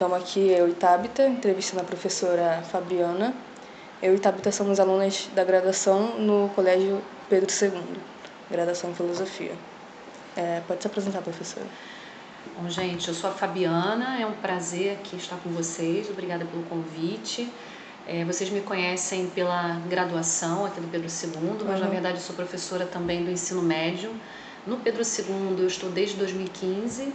Estamos aqui, eu e Tabita, entrevistando a professora Fabiana. Eu e Tabita somos alunas da graduação no Colégio Pedro II, graduação em Filosofia. Pode se apresentar, professora. Bom, gente, eu sou a Fabiana, é um prazer aqui estar com vocês, obrigada pelo convite. Vocês me conhecem pela graduação aqui do Pedro II, mas na verdade eu sou professora também do ensino médio. No Pedro II eu estou desde 2015,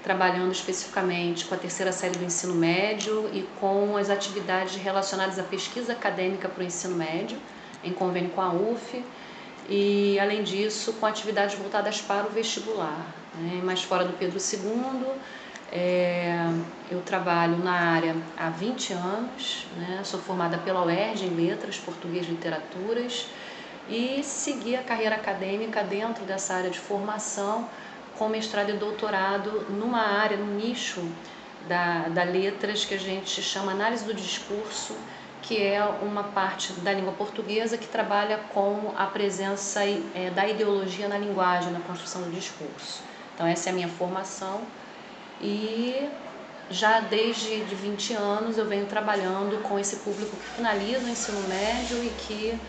trabalhando especificamente com a terceira série do ensino médio e com as atividades relacionadas à pesquisa acadêmica para o ensino médio, em convênio com a UF, e além disso com atividades voltadas para o vestibular, né? Mas fora do Pedro II, eu trabalho na área há 20 anos, né? Sou formada pela UERJ em Letras, Português e Literaturas e segui a carreira acadêmica dentro dessa área de formação com mestrado e doutorado numa área, num nicho da letras que a gente chama análise do discurso, que é uma parte da língua portuguesa que trabalha com a presença da ideologia na linguagem, na construção do discurso. Então essa é a minha formação e já desde 20 anos eu venho trabalhando com esse público que finaliza o ensino médio e que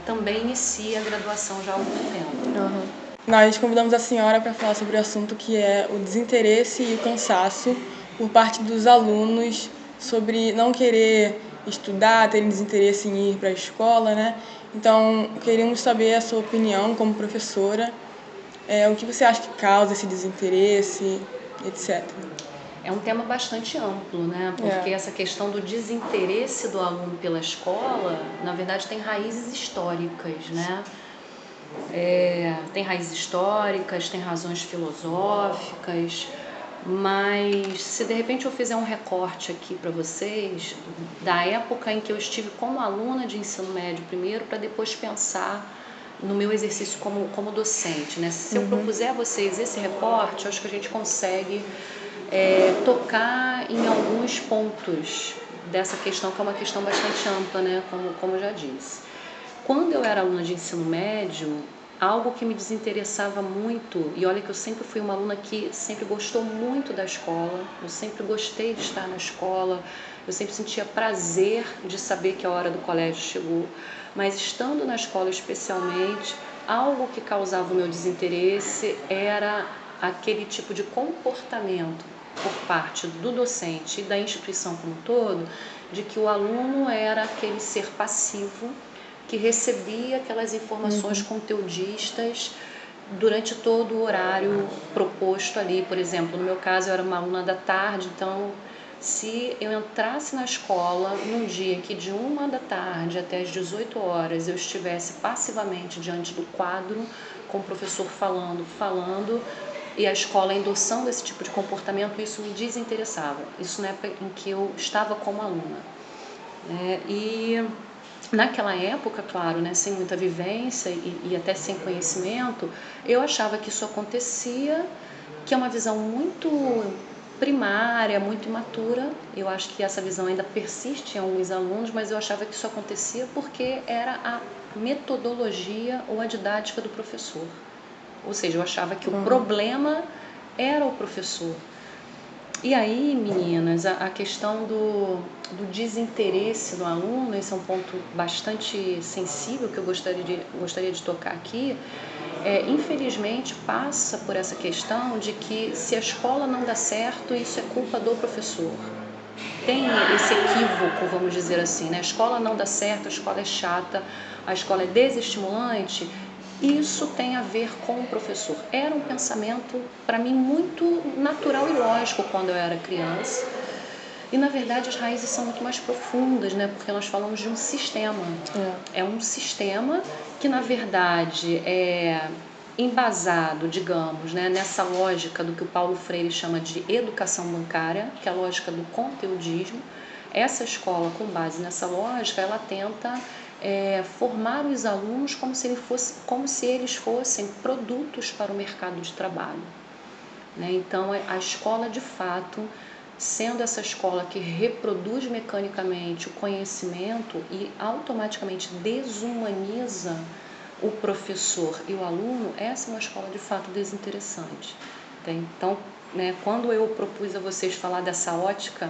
também inicia a graduação já há algum tempo. Nós convidamos a senhora para falar sobre o assunto que é o desinteresse e o cansaço por parte dos alunos sobre não querer estudar, terem desinteresse em ir para a escola, né? Então, queríamos saber a sua opinião como professora, o que você acha que causa esse desinteresse, etc. É um tema bastante amplo, né? Porque essa questão do desinteresse do aluno pela escola, na verdade, tem raízes históricas, né? Tem raízes históricas, tem razões filosóficas, mas se de repente eu fizer um recorte aqui para vocês da época em que eu estive como aluna de ensino médio primeiro, para depois pensar no meu exercício como docente, né? Se eu propuser a vocês esse recorte, eu acho que a gente consegue tocar em alguns pontos dessa questão, que é uma questão bastante ampla, né? Como eu já disse. Quando eu era aluna de ensino médio, algo que me desinteressava muito, e olha que eu sempre fui uma aluna que sempre gostou muito da escola, eu sempre gostei de estar na escola, eu sempre sentia prazer de saber que a hora do colégio chegou, mas estando na escola especialmente, algo que causava o meu desinteresse era aquele tipo de comportamento por parte do docente e da instituição como um todo, de que o aluno era aquele ser passivo que recebia aquelas informações conteudistas durante todo o horário proposto ali. Por exemplo, no meu caso eu era uma aluna da tarde, então se eu entrasse na escola num dia que de 1 da tarde até as 18 horas eu estivesse passivamente diante do quadro, com o professor falando, e a escola endossando esse tipo de comportamento, isso me desinteressava. Isso na época em que eu estava como aluna. E naquela época, claro, né, sem muita vivência e até sem conhecimento, eu achava que isso acontecia, que é uma visão muito primária, muito imatura. Eu acho que essa visão ainda persiste em alguns alunos, mas eu achava que isso acontecia porque era a metodologia ou a didática do professor. Ou seja, eu achava que o problema era o professor. E aí, meninas, a questão do desinteresse do aluno, esse é um ponto bastante sensível que eu gostaria de tocar aqui, infelizmente passa por essa questão de que se a escola não dá certo, isso é culpa do professor. Tem esse equívoco, vamos dizer assim, né? A escola não dá certo, a escola é chata, a escola é desestimulante. Isso tem a ver com o professor. Era um pensamento, para mim, muito natural e lógico quando eu era criança. E, na verdade, as raízes são muito mais profundas, né? Porque nós falamos de um sistema. É um sistema que, na verdade, é embasado, digamos, né, nessa lógica do que o Paulo Freire chama de educação bancária, que é a lógica do conteudismo. Essa escola, com base nessa lógica, ela tenta formar os alunos como se eles fossem produtos para o mercado de trabalho, né? Então, a escola, de fato, sendo essa escola que reproduz mecanicamente o conhecimento e automaticamente desumaniza o professor e o aluno, essa é uma escola de fato desinteressante. Então, né, quando eu propus a vocês falar dessa ótica,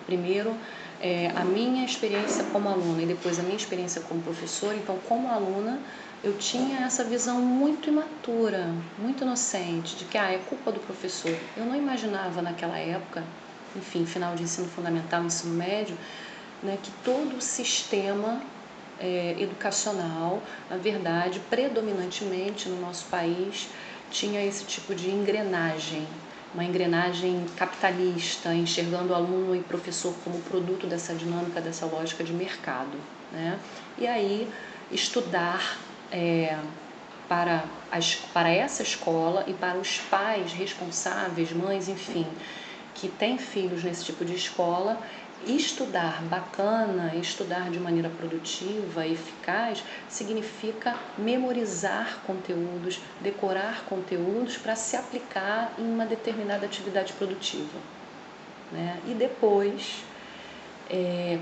primeiro a minha experiência como aluna e depois a minha experiência como professora, então como aluna eu tinha essa visão muito imatura, muito inocente, de que é culpa do professor. Eu não imaginava naquela época, enfim, final de ensino fundamental, ensino médio, né, que todo o sistema educacional, na verdade, predominantemente no nosso país, tinha esse tipo de engrenagem, uma engrenagem capitalista, enxergando o aluno e professor como produto dessa dinâmica, dessa lógica de mercado, né? E aí estudar para essa escola e para os pais responsáveis, mães, enfim, que têm filhos nesse tipo de escola, estudar bacana, estudar de maneira produtiva e eficaz, significa memorizar conteúdos, decorar conteúdos para se aplicar em uma determinada atividade produtiva, né? E depois,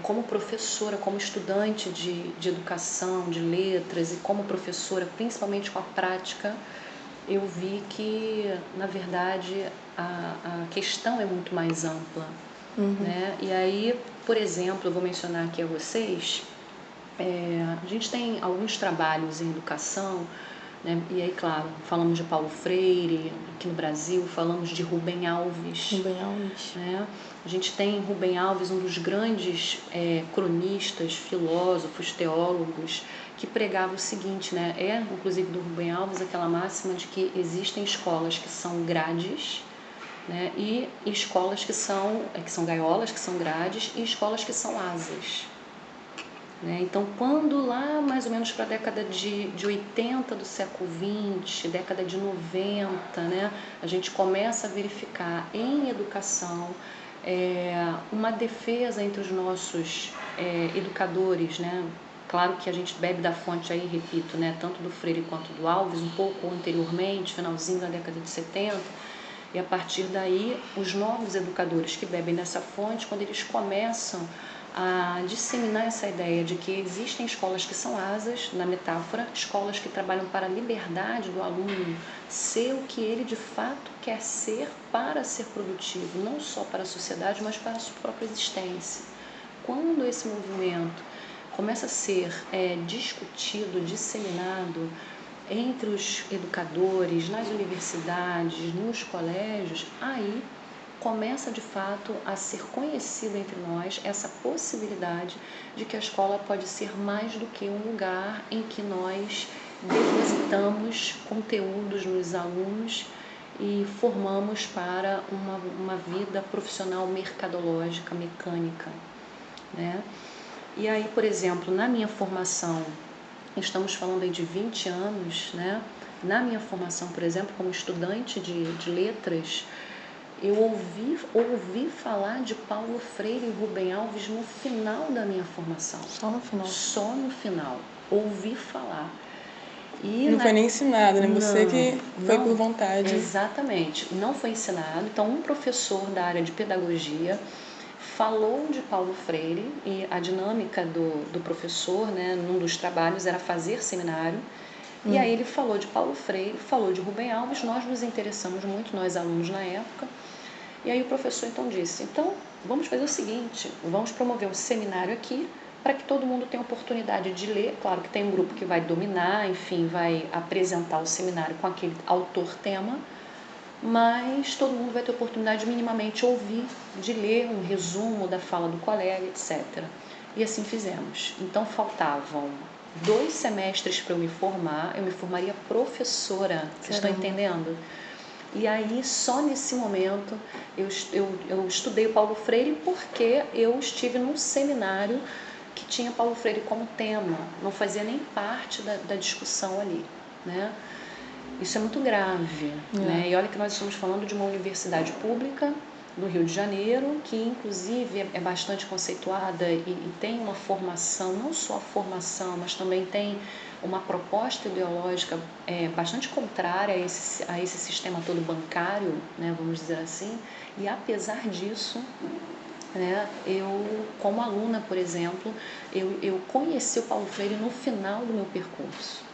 como professora, como estudante de educação, de letras e como professora, principalmente com a prática, eu vi que, na verdade, a questão é muito mais ampla. Né? E aí, por exemplo, eu vou mencionar aqui a vocês, a gente tem alguns trabalhos em educação, né? E aí, claro, falamos de Paulo Freire aqui no Brasil, falamos de Rubem Alves. Rubem Alves. Né? A gente tem Rubem Alves, um dos grandes cronistas, filósofos, teólogos, que pregava o seguinte, né? Inclusive do Rubem Alves, aquela máxima de que existem escolas que são grades, né? E escolas que são gaiolas, que são grades, e escolas que são asas. Né? Então, quando lá mais ou menos para a década de 80 do século XX, década de 90, né, a gente começa a verificar em educação uma defesa entre os nossos educadores, né? Claro que a gente bebe da fonte aí, repito, né, tanto do Freire quanto do Alves, um pouco anteriormente, finalzinho da década de 70, e a partir daí, os novos educadores que bebem dessa fonte, quando eles começam a disseminar essa ideia de que existem escolas que são asas, na metáfora, escolas que trabalham para a liberdade do aluno ser o que ele de fato quer ser para ser produtivo, não só para a sociedade, mas para a sua própria existência. Quando esse movimento começa a ser discutido, disseminado entre os educadores, nas universidades, nos colégios, aí começa de fato a ser conhecida entre nós essa possibilidade de que a escola pode ser mais do que um lugar em que nós depositamos conteúdos nos alunos e formamos para uma vida profissional mercadológica, mecânica, né? E aí, por exemplo, na minha formação, estamos falando aí de 20 anos, né? Na minha formação, por exemplo, como estudante de letras, eu ouvi falar de Paulo Freire e Rubem Alves no final da minha formação. Só no final? Só no final. Ouvi falar. E não foi nem ensinado, né? Você que foi por vontade. Exatamente. Não foi ensinado. Então, um professor da área de pedagogia falou de Paulo Freire e a dinâmica do professor, né, num dos trabalhos, era fazer seminário. E aí ele falou de Paulo Freire, falou de Rubem Alves, nós nos interessamos muito, nós alunos na época. E aí o professor então disse, então vamos fazer o seguinte, vamos promover um seminário aqui para que todo mundo tenha oportunidade de ler. Claro que tem um grupo que vai dominar, enfim, vai apresentar o seminário com aquele autor-tema, mas todo mundo vai ter oportunidade de minimamente ouvir, de ler um resumo da fala do colega, etc. E assim fizemos. Então faltavam 2 semestres para eu me formar, eu me formaria professora, vocês estão entendendo? E aí, só nesse momento, eu estudei o Paulo Freire porque eu estive num seminário que tinha Paulo Freire como tema, não fazia nem parte da discussão ali, né? Isso é muito grave, né? E olha que nós estamos falando de uma universidade pública no Rio de Janeiro, que inclusive é bastante conceituada e tem uma formação, não só a formação, mas também tem uma proposta ideológica bastante contrária a esse sistema todo bancário, né, vamos dizer assim, e apesar disso, né, eu, como aluna, por exemplo, eu conheci o Paulo Freire no final do meu percurso.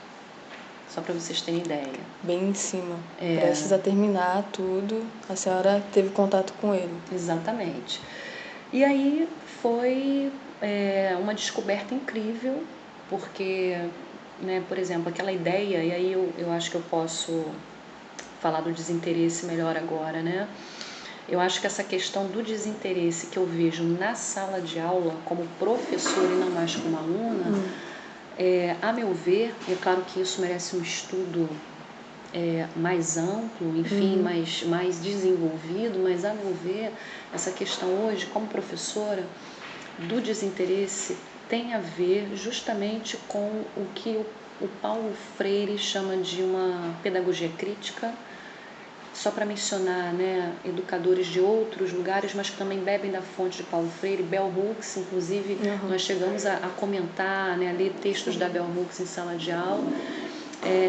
só para vocês terem ideia. Bem em cima. Prestes a terminar tudo, a senhora teve contato com ele. Exatamente. E aí foi uma descoberta incrível, porque, né, por exemplo, aquela ideia, e aí eu acho que eu posso falar do desinteresse melhor agora, né? Eu acho que essa questão do desinteresse que eu vejo na sala de aula como professor e não mais como aluna, a meu ver, e é claro que isso merece um estudo mais amplo, enfim, mais desenvolvido, mas a meu ver, essa questão hoje, como professora, do desinteresse tem a ver justamente com o que o Paulo Freire chama de uma pedagogia crítica, só para mencionar, né, educadores de outros lugares, mas que também bebem da fonte de Paulo Freire, Bell Hooks, inclusive nós chegamos a comentar, né, a ler textos da Bell Hooks em sala de aula,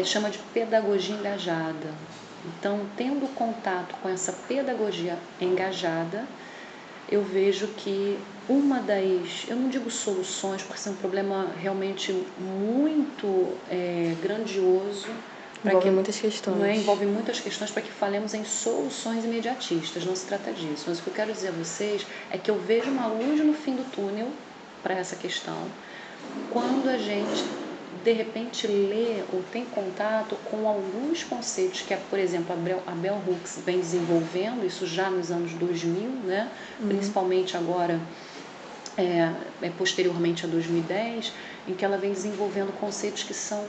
chama de pedagogia engajada. Então, tendo contato com essa pedagogia engajada, eu vejo que uma das, eu não digo soluções, porque isso é um problema realmente muito grandioso, envolve muitas questões. Não é? Envolve muitas questões para que falemos em soluções imediatistas, não se trata disso. Mas o que eu quero dizer a vocês é que eu vejo uma luz no fim do túnel para essa questão, quando a gente de repente lê ou tem contato com alguns conceitos que, por exemplo, a Bell Hooks vem desenvolvendo, isso já nos anos 2000, né? Principalmente agora, posteriormente a 2010, em que ela vem desenvolvendo conceitos que são,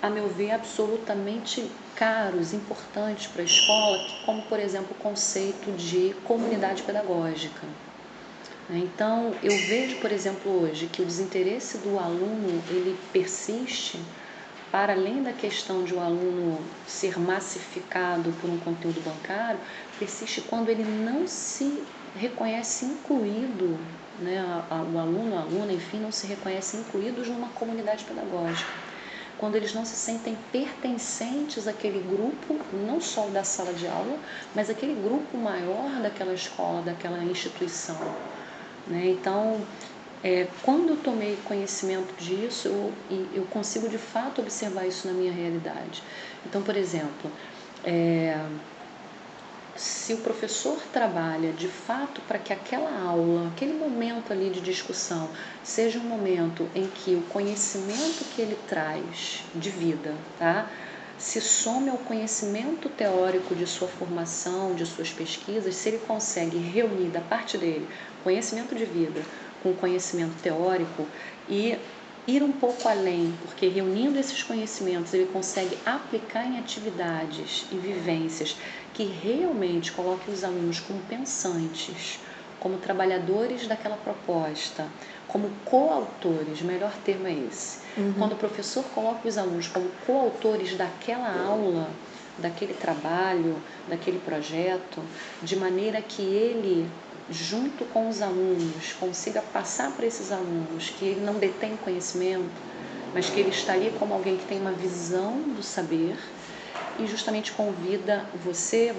a meu ver, absolutamente caros, importantes para a escola, como, por exemplo, o conceito de comunidade pedagógica. Então, eu vejo, por exemplo, hoje que o desinteresse do aluno, ele persiste para além da questão de o aluno ser massificado por um conteúdo bancário, persiste quando ele não se reconhece incluído, né, o aluno, a aluna, enfim, não se reconhece incluídos numa comunidade pedagógica. Quando eles não se sentem pertencentes àquele grupo, não só da sala de aula, mas aquele grupo maior daquela escola, daquela instituição. Né? Então, quando eu tomei conhecimento disso, eu consigo de fato observar isso na minha realidade. Então, por exemplo, se o professor trabalha de fato para que aquela aula, aquele momento ali de discussão, seja um momento em que o conhecimento que ele traz de vida, tá, se some ao conhecimento teórico de sua formação, de suas pesquisas, se ele consegue reunir da parte dele conhecimento de vida com conhecimento teórico e ir um pouco além, porque reunindo esses conhecimentos ele consegue aplicar em atividades e vivências que realmente coloquem os alunos como pensantes, como trabalhadores daquela proposta, como coautores, melhor termo é esse. Quando o professor coloca os alunos como coautores daquela aula, daquele trabalho, daquele projeto, de maneira que ele, junto com os alunos, consiga passar para esses alunos que ele não detém conhecimento, mas que ele está ali como alguém que tem uma visão do saber e justamente convida você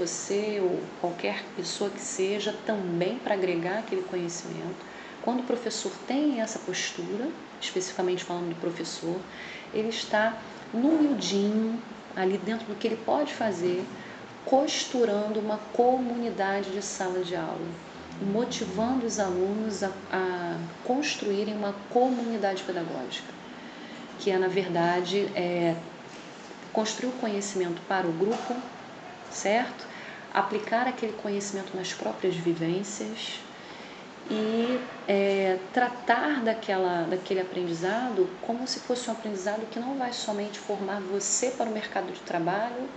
ou qualquer pessoa que seja também para agregar aquele conhecimento. Quando o professor tem essa postura, especificamente falando do professor, ele está no miudinho, ali dentro do que ele pode fazer, costurando uma comunidade de sala de aula, motivando os alunos a construírem uma comunidade pedagógica, que é, na verdade, construir o conhecimento para o grupo, certo? Aplicar aquele conhecimento nas próprias vivências e tratar daquele aprendizado como se fosse um aprendizado que não vai somente formar você para o mercado de trabalho,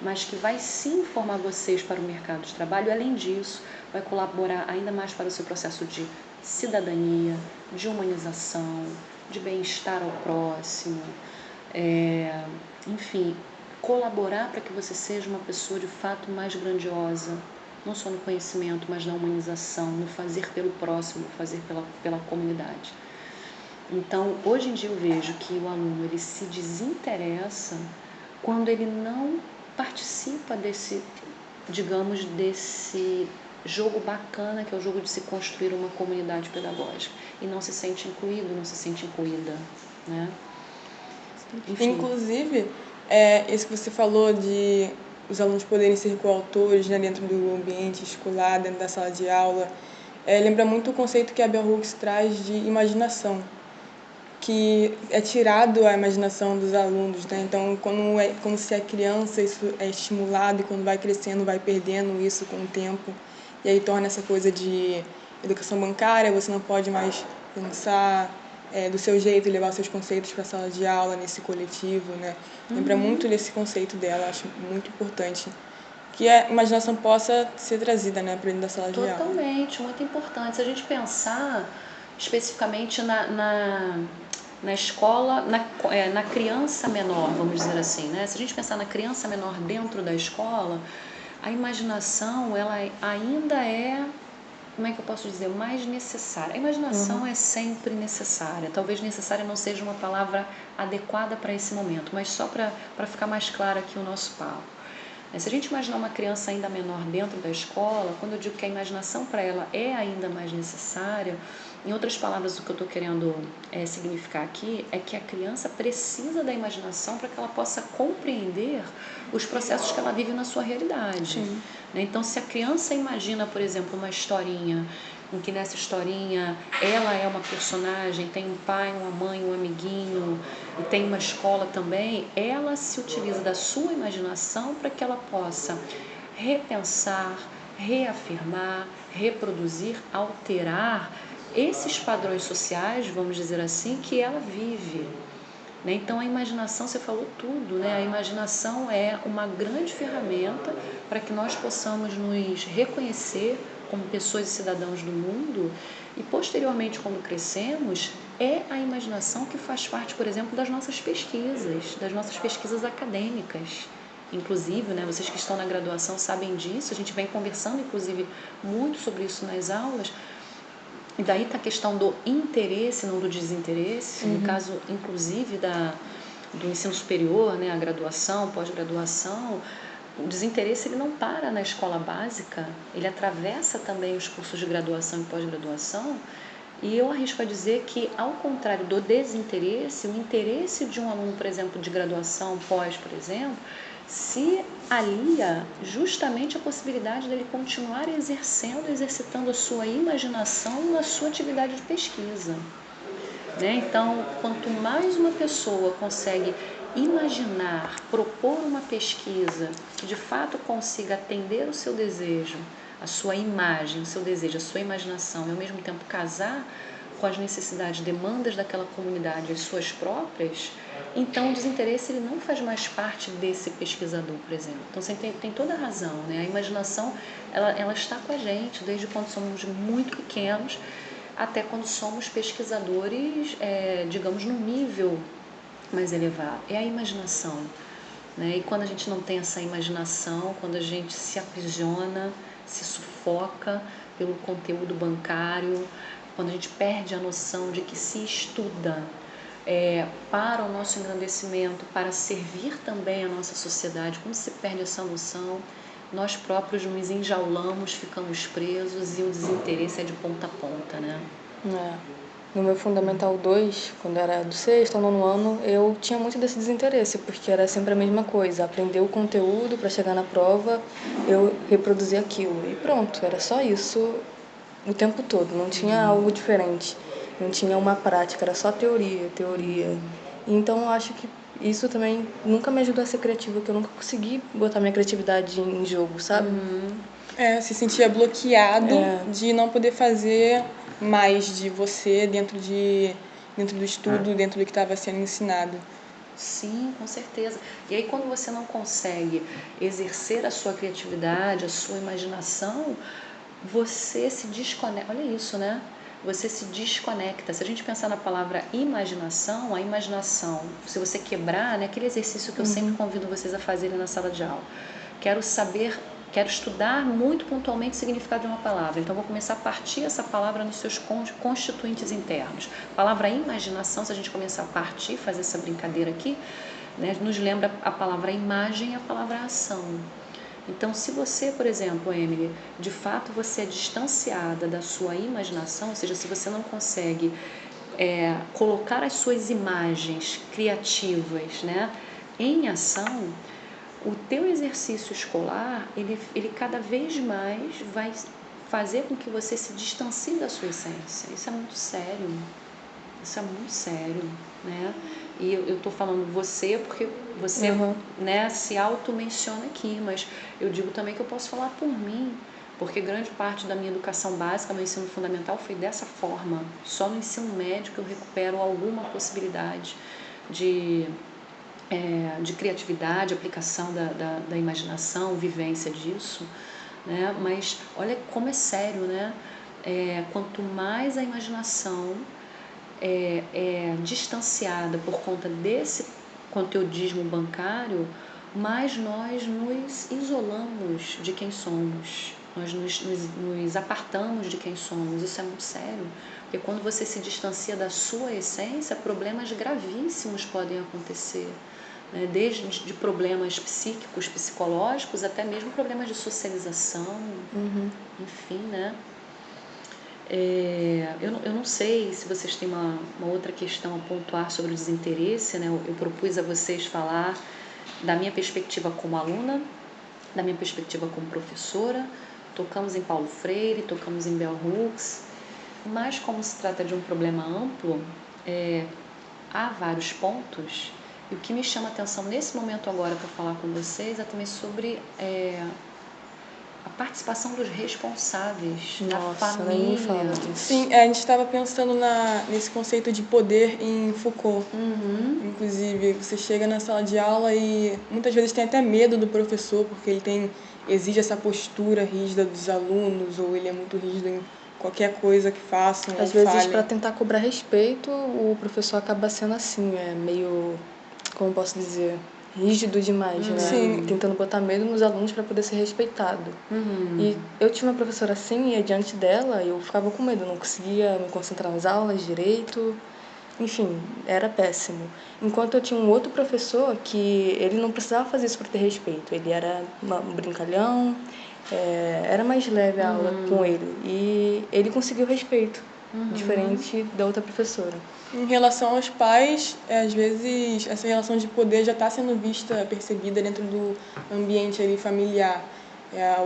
mas que vai sim formar vocês para o mercado de trabalho e, além disso, vai colaborar ainda mais para o seu processo de cidadania, de humanização, de bem-estar ao próximo, enfim, colaborar para que você seja uma pessoa de fato mais grandiosa, não só no conhecimento, mas na humanização, no fazer pelo próximo, fazer pela comunidade. Então, hoje em dia eu vejo que o aluno ele se desinteressa quando ele não participa desse jogo bacana que é o jogo de se construir uma comunidade pedagógica e não se sente incluído, não se sente incluída, né? Enfim. Inclusive, isso que você falou de os alunos poderem ser coautores, né, dentro do ambiente escolar, dentro da sala de aula, lembra muito o conceito que a Bell Hooks traz de imaginação, que é tirado a imaginação dos alunos, né? Então, quando se é criança, isso é estimulado, e quando vai crescendo, vai perdendo isso com o tempo, e aí torna essa coisa de educação bancária, você não pode mais pensar do seu jeito e levar seus conceitos para a sala de aula, nesse coletivo, né? Lembra muito desse conceito dela, acho muito importante que a imaginação possa ser trazida, né, para dentro da sala de aula. Totalmente, muito importante. Se a gente pensar especificamente na escola, na criança menor, vamos dizer assim, né? Se a gente pensar na criança menor dentro da escola, a imaginação, ela ainda é, como é que eu posso dizer, mais necessária. A imaginação é sempre necessária. Talvez necessária não seja uma palavra adequada para esse momento, mas só para ficar mais claro aqui o nosso papo. Se a gente imaginar uma criança ainda menor dentro da escola, quando eu digo que a imaginação para ela é ainda mais necessária, em outras palavras, o que eu estou querendo significar aqui é que a criança precisa da imaginação para que ela possa compreender os processos que ela vive na sua realidade. Sim. Então, se a criança imagina, por exemplo, uma historinha em que nessa historinha ela é uma personagem, tem um pai, uma mãe, um amiguinho e tem uma escola também, ela se utiliza da sua imaginação para que ela possa repensar, reafirmar, reproduzir, alterar esses padrões sociais, vamos dizer assim, que ela vive. Então a imaginação, você falou tudo, né? A imaginação é uma grande ferramenta para que nós possamos nos reconhecer como pessoas e cidadãos do mundo e posteriormente, quando crescemos, é a imaginação que faz parte, por exemplo, das nossas pesquisas acadêmicas. Inclusive, né, vocês que estão na graduação sabem disso, a gente vem conversando inclusive muito sobre isso nas aulas. E daí está a questão do interesse, não do desinteresse. No caso, inclusive, do ensino superior, né, a graduação, pós-graduação, o desinteresse ele não para na escola básica, ele atravessa também os cursos de graduação e pós-graduação. E eu arrisco a dizer que, ao contrário do desinteresse, o interesse de um aluno, por exemplo, de graduação, pós, por exemplo, se alia justamente à possibilidade dele continuar exercitando a sua imaginação na sua atividade de pesquisa. Então, quanto mais uma pessoa consegue imaginar, propor uma pesquisa que de fato consiga atender o seu desejo, a sua imagem, o seu desejo, a sua imaginação, e ao mesmo tempo casar com as necessidades, demandas daquela comunidade, as suas próprias, então o desinteresse ele não faz mais parte desse pesquisador, por exemplo. Então você tem toda a razão, né? A imaginação ela está com a gente desde quando somos muito pequenos até quando somos pesquisadores, digamos, num nível mais elevado. É a imaginação. E quando a gente não tem essa imaginação, quando a gente se aprisiona, se sufoca pelo conteúdo bancário, quando a gente perde a noção de que se estuda para o nosso engrandecimento, para servir também a nossa sociedade, quando se perde essa noção, nós próprios nos enjaulamos, ficamos presos e o desinteresse é de ponta a ponta, né? No meu Fundamental 2, quando era do 6º ao 9º ano, eu tinha muito desse desinteresse, porque era sempre a mesma coisa, aprender o conteúdo para chegar na prova, eu reproduzir aquilo, e pronto, era só isso o tempo todo, não tinha algo diferente, não tinha uma prática, era só teoria. Então eu acho que isso também nunca me ajudou a ser criativa, que eu nunca consegui botar minha criatividade em jogo, sabe? Se sentia bloqueado de não poder fazer mais de você dentro do estudo, dentro do que estava sendo ensinado. Sim, com certeza. E aí quando você não consegue exercer a sua criatividade, a sua imaginação, você se desconecta. Olha isso, né? Você se desconecta. Se a gente pensar na palavra imaginação, a imaginação, se você quebrar, né, aquele exercício que eu sempre convido vocês a fazerem na sala de aula. Quero estudar muito pontualmente o significado de uma palavra. Então, vou começar a partir essa palavra nos seus constituintes internos. A palavra imaginação, se a gente começar a partir, fazer essa brincadeira aqui, né, nos lembra a palavra imagem e a palavra ação. Então, se você, por exemplo, Emily, de fato você é distanciada da sua imaginação, ou seja, se você não consegue colocar as suas imagens criativas, né, em ação, o teu exercício escolar, ele cada vez mais vai fazer com que você se distancie da sua essência. Isso é muito sério. Isso é muito sério, né? E eu tô falando você porque você, né, se auto-menciona aqui, mas eu digo também que eu posso falar por mim, porque grande parte da minha educação básica, meu ensino fundamental foi dessa forma. Só no ensino médio que eu recupero alguma possibilidade de criatividade, aplicação da imaginação, vivência disso, né? Mas olha como é sério, né? Quanto mais a imaginação é distanciada por conta desse conteudismo bancário, mais nós nos isolamos de quem somos, nós nos apartamos de quem somos. Isso é muito sério, porque quando você se distancia da sua essência, problemas gravíssimos podem acontecer, né? Desde de problemas psíquicos, psicológicos, até mesmo problemas de socialização, enfim, né? Eu não sei se vocês têm uma outra questão a pontuar sobre o desinteresse, né? Eu propus a vocês falar da minha perspectiva como aluna, da minha perspectiva como professora. Tocamos em Paulo Freire, tocamos em Bell Hooks, mas como se trata de um problema amplo, há vários pontos, e o que me chama a atenção nesse momento agora para falar com vocês é também sobre a participação dos responsáveis, da família. Sim, a gente estava pensando nesse conceito de poder em Foucault. Inclusive, você chega na sala de aula e muitas vezes tem até medo do professor, porque ele exige essa postura rígida dos alunos, ou ele é muito rígido em qualquer coisa que façam ou Às vezes, falem. para tentar cobrar respeito, o professor acaba sendo assim, meio, como posso dizer, rígido demais, né? Sim. Tentando botar medo nos alunos para poder ser respeitado. E eu tinha uma professora assim, e diante dela eu ficava com medo, não conseguia me concentrar nas aulas direito, enfim, era péssimo. Enquanto eu tinha um outro professor que ele não precisava fazer isso para ter respeito, ele era um brincalhão, era mais leve a aula com ele, e ele conseguiu respeito, diferente da outra professora. Em relação aos pais, às vezes essa relação de poder já está sendo percebida dentro do ambiente ali familiar.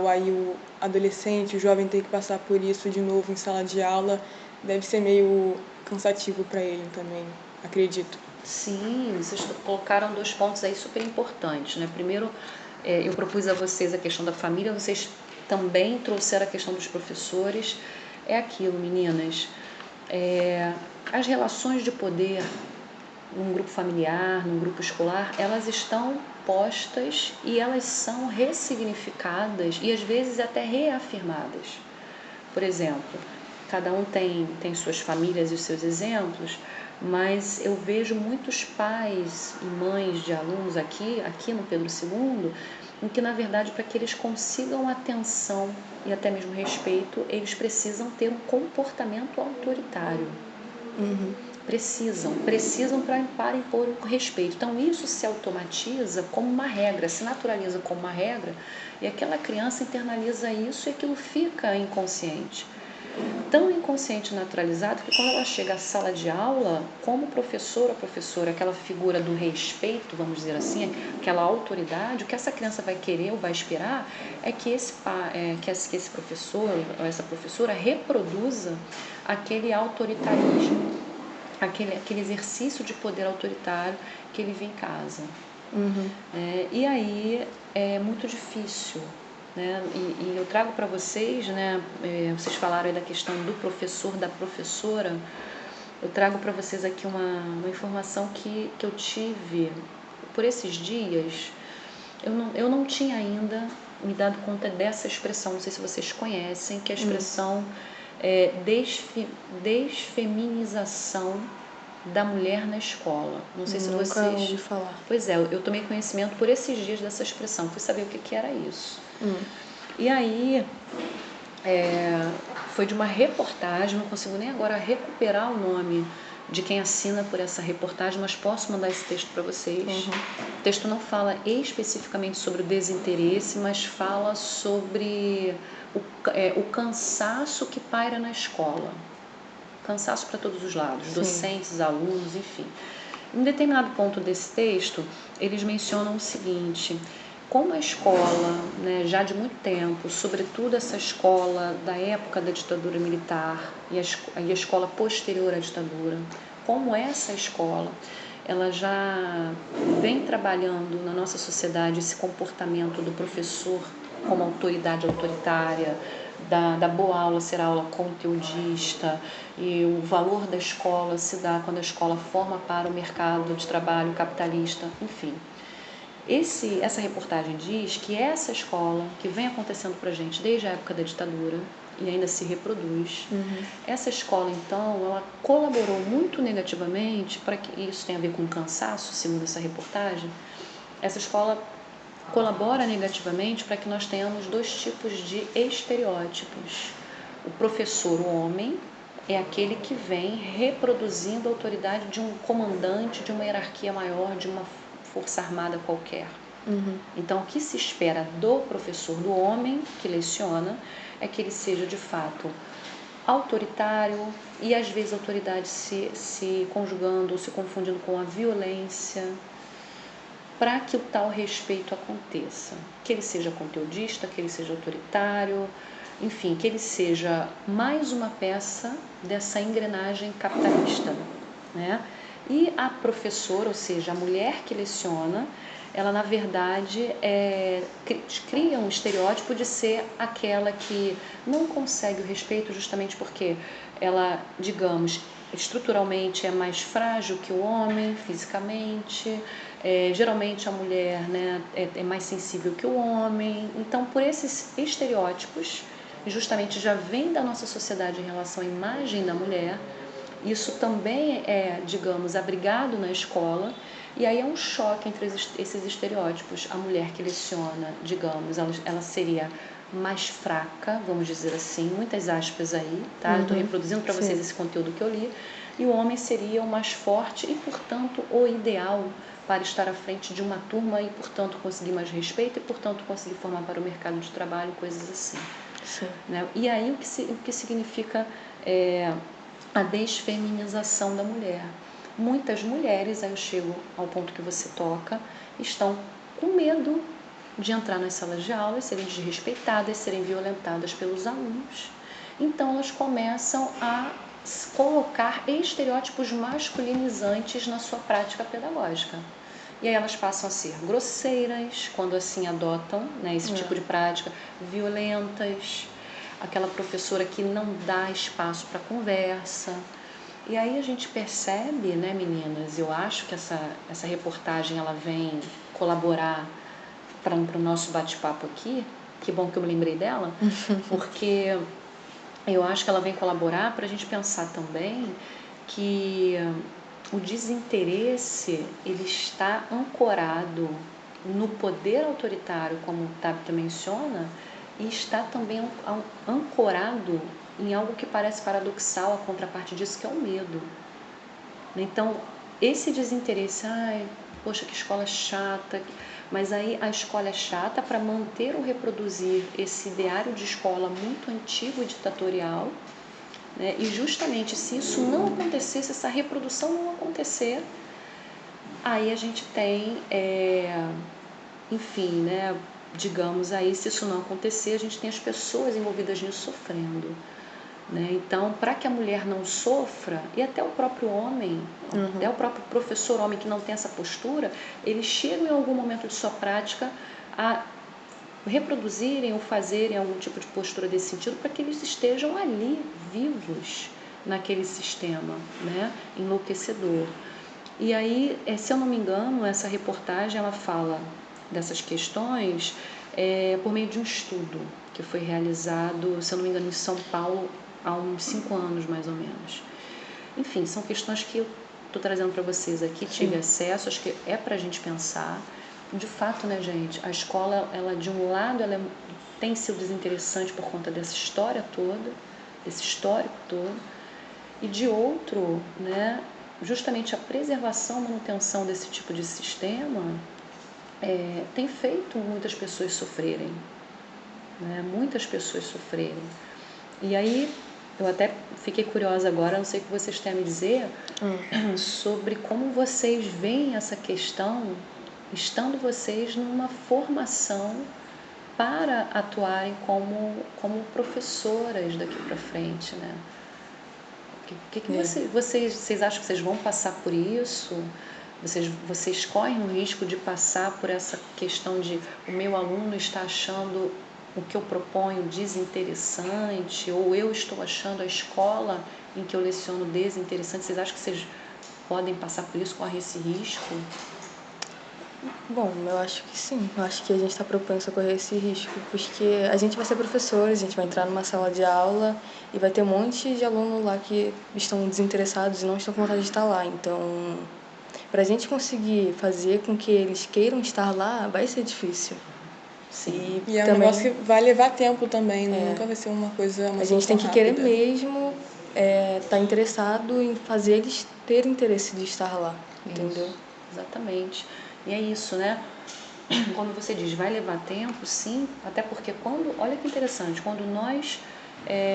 Aí o adolescente, o jovem ter que passar por isso de novo em sala de aula deve ser meio cansativo para ele também, acredito. Sim, vocês colocaram 2 pontos aí super importantes, né? Primeiro, eu propus a vocês a questão da família, vocês também trouxeram a questão dos professores. É aquilo, meninas, as relações de poder num grupo familiar, num grupo escolar, elas estão postas e elas são ressignificadas e às vezes até reafirmadas. Por exemplo, cada um tem suas famílias e os seus exemplos, mas eu vejo muitos pais e mães de alunos aqui no Pedro II, em que, na verdade, para que eles consigam atenção e até mesmo respeito, eles precisam ter um comportamento autoritário. Precisam para impor o respeito. Então, isso se automatiza como uma regra, se naturaliza como uma regra, e aquela criança internaliza isso e aquilo fica inconsciente. Tão inconsciente e naturalizado que quando ela chega à sala de aula, como professora, aquela figura do respeito, vamos dizer assim, aquela autoridade, o que essa criança vai querer ou vai esperar é que esse professor ou essa professora reproduza aquele autoritarismo, aquele exercício de poder autoritário que ele vê em casa. E aí é muito difícil, né? E eu trago para vocês, né? Vocês falaram aí da questão do professor, da professora. Eu trago para vocês aqui uma informação que eu tive por esses dias. Eu não tinha ainda me dado conta dessa expressão, não sei se vocês conhecem, que é a expressão desfeminização da mulher na escola. Não sei se vocês... Nunca ouvi falar. Pois é, eu tomei conhecimento por esses dias dessa expressão, fui saber o que era isso. E aí, foi de uma reportagem, não consigo nem agora recuperar o nome de quem assina por essa reportagem, mas posso mandar esse texto para vocês. O texto não fala especificamente sobre o desinteresse, mas fala sobre o cansaço que paira na escola. cansaço para todos os lados, Sim. docentes, alunos, enfim. Em um determinado ponto desse texto, eles mencionam o seguinte: como a escola, né, já de muito tempo, sobretudo essa escola da época da ditadura militar e a escola posterior à ditadura, como essa escola, ela já vem trabalhando na nossa sociedade esse comportamento do professor como autoridade autoritária, da boa aula ser aula conteudista, e o valor da escola se dá quando a escola forma para o mercado de trabalho capitalista, enfim. Essa reportagem diz que essa escola, que vem acontecendo para a gente desde a época da ditadura e ainda se reproduz, essa escola, então, ela colaborou muito negativamente, para que isso tem a ver com cansaço, segundo essa reportagem, essa escola colabora negativamente para que nós tenhamos dois tipos de estereótipos. O professor, o homem, é aquele que vem reproduzindo a autoridade de um comandante, de uma hierarquia maior, de uma força armada qualquer. Então, o que se espera do professor, do homem que leciona, é que ele seja de fato autoritário, e às vezes a autoridade se conjugando ou se confundindo com a violência, para que o tal respeito aconteça. Que ele seja conteudista, que ele seja autoritário, enfim, que ele seja mais uma peça dessa engrenagem capitalista, né? E a professora, ou seja, a mulher que leciona, ela na verdade cria um estereótipo de ser aquela que não consegue o respeito justamente porque ela, digamos, estruturalmente é mais frágil que o homem, fisicamente, geralmente a mulher, né, é mais sensível que o homem. Então, por esses estereótipos, justamente já vem da nossa sociedade em relação à imagem da mulher, isso também é, digamos, abrigado na escola, e aí é um choque entre esses estereótipos. A mulher que leciona, digamos, ela seria mais fraca, vamos dizer assim, muitas aspas aí, tá? Eu estou reproduzindo para vocês esse conteúdo que eu li. E o homem seria o mais forte e, portanto, o ideal para estar à frente de uma turma e, portanto, conseguir mais respeito e, portanto, conseguir formar para o mercado de trabalho, coisas assim. Sim. Né? E aí o que significa a desfeminização da mulher. Muitas mulheres, aí eu chego ao ponto que você toca, estão com medo de entrar nas salas de aula, serem desrespeitadas, serem violentadas pelos alunos. Então elas começam a colocar estereótipos masculinizantes na sua prática pedagógica. E aí elas passam a ser grosseiras, quando assim adotam, né, esse tipo de prática, violentas, aquela professora que não dá espaço para conversa. E aí a gente percebe, né, meninas, eu acho que essa reportagem ela vem colaborar para o nosso bate-papo aqui. Que bom que eu me lembrei dela, porque eu acho que ela vem colaborar para a gente pensar também que o desinteresse ele está ancorado no poder autoritário, como o Tabita menciona, e está também ancorado em algo que parece paradoxal, a contraparte disso, que é o medo. Então, esse desinteresse, poxa, que escola chata, mas aí a escola é chata para manter ou reproduzir esse ideário de escola muito antigo e ditatorial, né? E justamente se isso não acontecer, se essa reprodução não acontecer, aí a gente tem, enfim, né, digamos aí, se isso não acontecer, a gente tem as pessoas envolvidas nisso sofrendo. Né? Então, para que a mulher não sofra, e até o próprio homem, até o próprio professor homem que não tem essa postura, eles chegam em algum momento de sua prática a reproduzirem ou fazerem algum tipo de postura desse sentido para que eles estejam ali, vivos, naquele sistema, né? Enlouquecedor. E aí, se eu não me engano, essa reportagem ela fala dessas questões por meio de um estudo que foi realizado, se eu não me engano, em São Paulo, há uns 5 anos, mais ou menos. Enfim, são questões que eu estou trazendo para vocês aqui, tive acesso, acho que é para a gente pensar. De fato, né, gente, a escola, ela de um lado, ela tem sido desinteressante por conta dessa história toda, desse histórico todo, e de outro, né, justamente a preservação, manutenção desse tipo de sistema tem feito muitas pessoas sofrerem, né, muitas pessoas sofrerem. E aí, Eu até fiquei curiosa agora, não sei o que vocês têm a me dizer, sobre como vocês veem essa questão, estando vocês numa formação para atuarem como professoras daqui para frente, né? O que vocês acham que vocês vão passar por isso? Vocês correm o risco de passar por essa questão de o meu aluno está achando o que eu proponho desinteressante, ou eu estou achando a escola em que eu leciono desinteressante? Vocês acham que vocês podem passar por isso, correm esse risco? Bom, eu acho que sim. Eu acho que a gente está propenso a correr esse risco, porque a gente vai ser professor, a gente vai entrar numa sala de aula e vai ter um monte de alunos lá que estão desinteressados e não estão com vontade de estar lá. Então, para a gente conseguir fazer com que eles queiram estar lá, vai ser difícil. Sim. E é um negócio que vai levar tempo também, nunca vai ser uma coisa, uma A gente tem que solução querer rápida. mesmo estar interessado em fazer eles terem interesse de estar lá, entendeu? Isso, exatamente. E é isso, né? Quando você diz vai levar tempo, sim, até porque olha que interessante, quando nós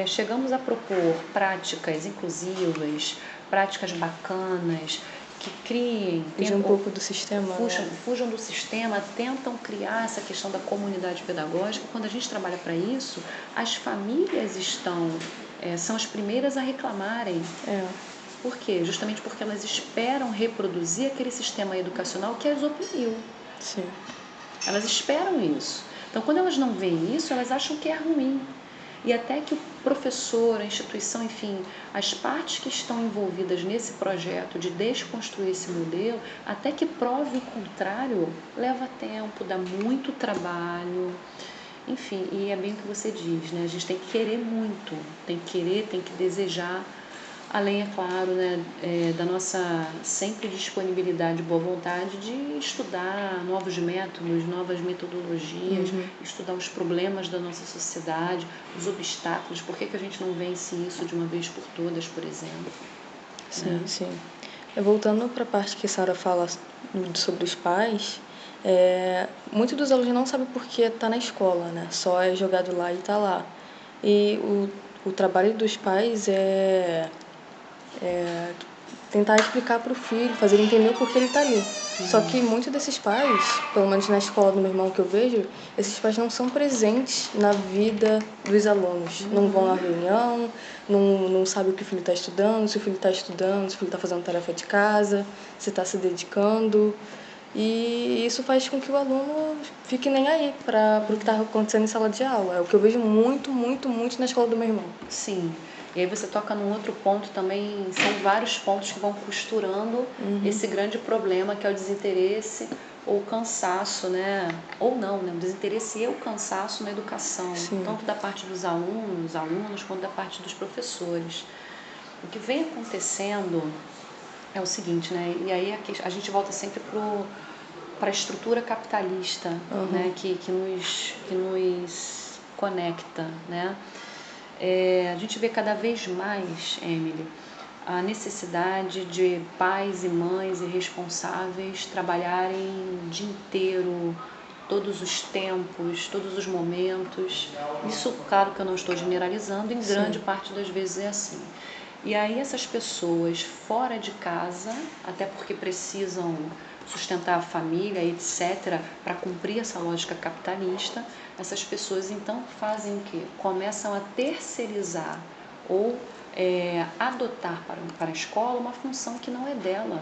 chegamos a propor práticas inclusivas, práticas bacanas, que criem... Fujam um pouco do sistema. Fujam do sistema, tentam criar essa questão da comunidade pedagógica. Quando a gente trabalha para isso, as famílias são as primeiras a reclamarem. Por quê? Justamente porque elas esperam reproduzir aquele sistema educacional que as oprimiu. Sim. Elas esperam isso. Então, quando elas não veem isso, elas acham que é ruim. E até que o professor, a instituição, enfim, as partes que estão envolvidas nesse projeto de desconstruir esse modelo, até que prove o contrário, leva tempo, dá muito trabalho. Enfim, e é bem o que você diz, né? A gente tem que querer muito, tem que querer, tem que desejar. Além, é claro, né, da nossa sempre disponibilidade, boa vontade de estudar novos métodos, novas metodologias, estudar os problemas da nossa sociedade, os obstáculos. Por que a gente não vence isso de uma vez por todas, por exemplo? Sim, sim. Voltando para a parte que a Sara fala sobre os pais, muitos dos alunos não sabem por que está na escola, né? Só é jogado lá e está lá. E o trabalho dos pais é tentar explicar para o filho, fazer ele entender o porquê ele está ali. Só que muitos desses pais, pelo menos na escola do meu irmão que eu vejo, esses pais não são presentes na vida dos alunos. Não vão na reunião, não sabem o que o filho está estudando, se o filho está estudando, se o filho está fazendo tarefa de casa, se está se dedicando. E isso faz com que o aluno fique nem aí para o que está acontecendo em sala de aula. É o que eu vejo muito, muito, muito na escola do meu irmão. Sim. E aí você toca num outro ponto também, são vários pontos que vão costurando esse grande problema que é o desinteresse ou cansaço, né? Ou não, né? O desinteresse e o cansaço na educação, tanto da parte dos alunos, quanto da parte dos professores. O que vem acontecendo é o seguinte, né? E aí a gente volta sempre para a estrutura capitalista, né? que nos conecta, né? A gente vê cada vez mais, Emily, a necessidade de pais e mães e responsáveis trabalharem o dia inteiro, todos os tempos, todos os momentos. Isso, claro que eu não estou generalizando, em grande parte das vezes é assim. E aí essas pessoas fora de casa, até porque precisam sustentar a família, etc., para cumprir essa lógica capitalista, essas pessoas então fazem o quê? Começam a terceirizar ou adotar para a escola uma função que não é dela.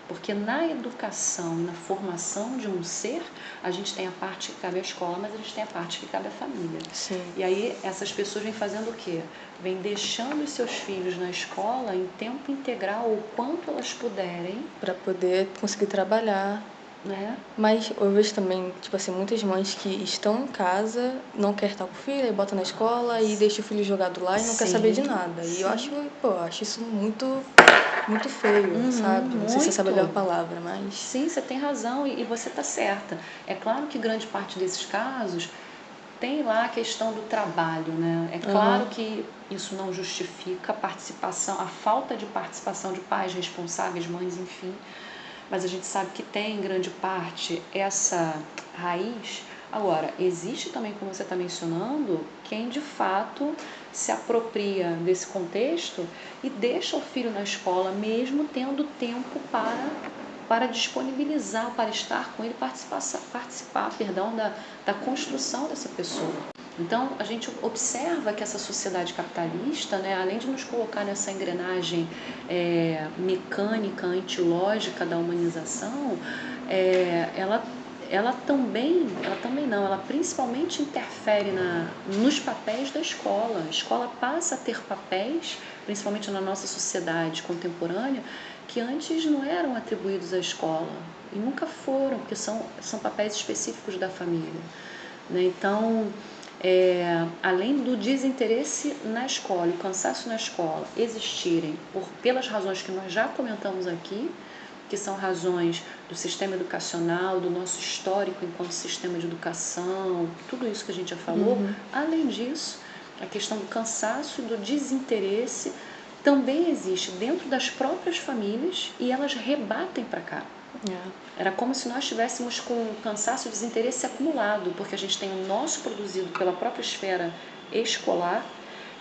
Porque na educação e na formação de um ser, a gente tem a parte que cabe à escola, mas a gente tem a parte que cabe à família. Sim. E aí essas pessoas vêm fazendo o quê? Vêm deixando os seus filhos na escola em tempo integral, o quanto elas puderem. Para poder conseguir trabalhar. Né? Mas eu vejo também, tipo assim, muitas mães que estão em casa, não quer estar com o filho, aí bota na escola e deixa o filho jogado lá e não quer saber de nada. E eu acho isso muito feio, sabe? Não sei se essa é a melhor palavra, mas... Sim, você tem razão e você está certa. É claro que grande parte desses casos tem lá a questão do trabalho, né? É claro que isso não justifica a participação, a falta de participação de pais responsáveis, mães, enfim. Mas a gente sabe que tem, em grande parte, essa raiz Agora, existe também, como você está mencionando, quem de fato se apropria desse contexto e deixa o filho na escola, mesmo tendo tempo para disponibilizar, para estar com ele, participar da construção dessa pessoa. Então, a gente observa que essa sociedade capitalista, né, além de nos colocar nessa engrenagem mecânica, antilógica da humanização, ela principalmente interfere nos papéis da escola. A escola passa a ter papéis, principalmente na nossa sociedade contemporânea, que antes não eram atribuídos à escola e nunca foram, porque são papéis específicos da família, né? Então, além do desinteresse na escola, o cansaço na escola existirem pelas razões que nós já comentamos aqui, que são razões do sistema educacional, do nosso histórico enquanto sistema de educação, tudo isso que a gente já falou. Além disso, a questão do cansaço e do desinteresse também existe dentro das próprias famílias e elas rebatem para cá. Era como se nós estivéssemos com cansaço e desinteresse acumulado, porque a gente tem o nosso produzido pela própria esfera escolar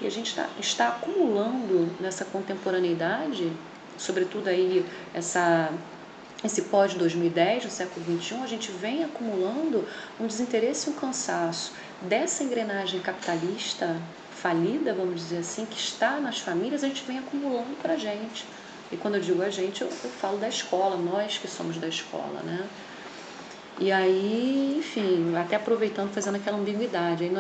e a gente está acumulando nessa contemporaneidade, sobretudo aí esse pós-2010, no século XXI, a gente vem acumulando um desinteresse e um cansaço dessa engrenagem capitalista falida, vamos dizer assim, que está nas famílias, a gente vem acumulando para a gente. E quando eu digo a gente, eu falo da escola, nós que somos da escola, né? E aí, enfim, até aproveitando, fazendo aquela ambiguidade,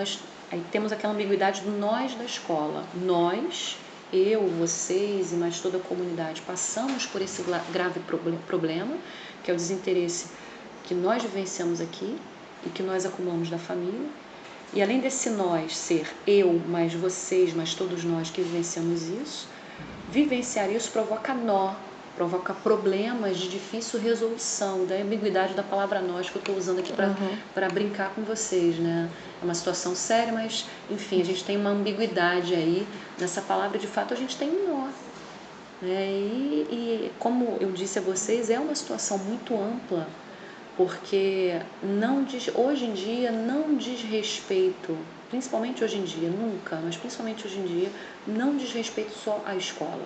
aí temos aquela ambiguidade do nós da escola. Nós, eu, vocês e mais toda a comunidade passamos por esse grave problema, que é o desinteresse que nós vivenciamos aqui e que nós acumulamos da família. E além desse nós ser eu, mais vocês, mais todos nós que vivenciamos isso, vivenciar isso provoca problemas de difícil resolução, da ambiguidade da palavra nós que eu estou usando aqui para brincar com vocês, né? É uma situação séria, mas, enfim, a gente tem uma ambiguidade aí nessa palavra, de fato a gente tem um nó, né? E como eu disse a vocês, é uma situação muito ampla, porque hoje em dia não diz respeito, principalmente hoje em dia, nunca, mas principalmente hoje em dia, não diz respeito só à escola.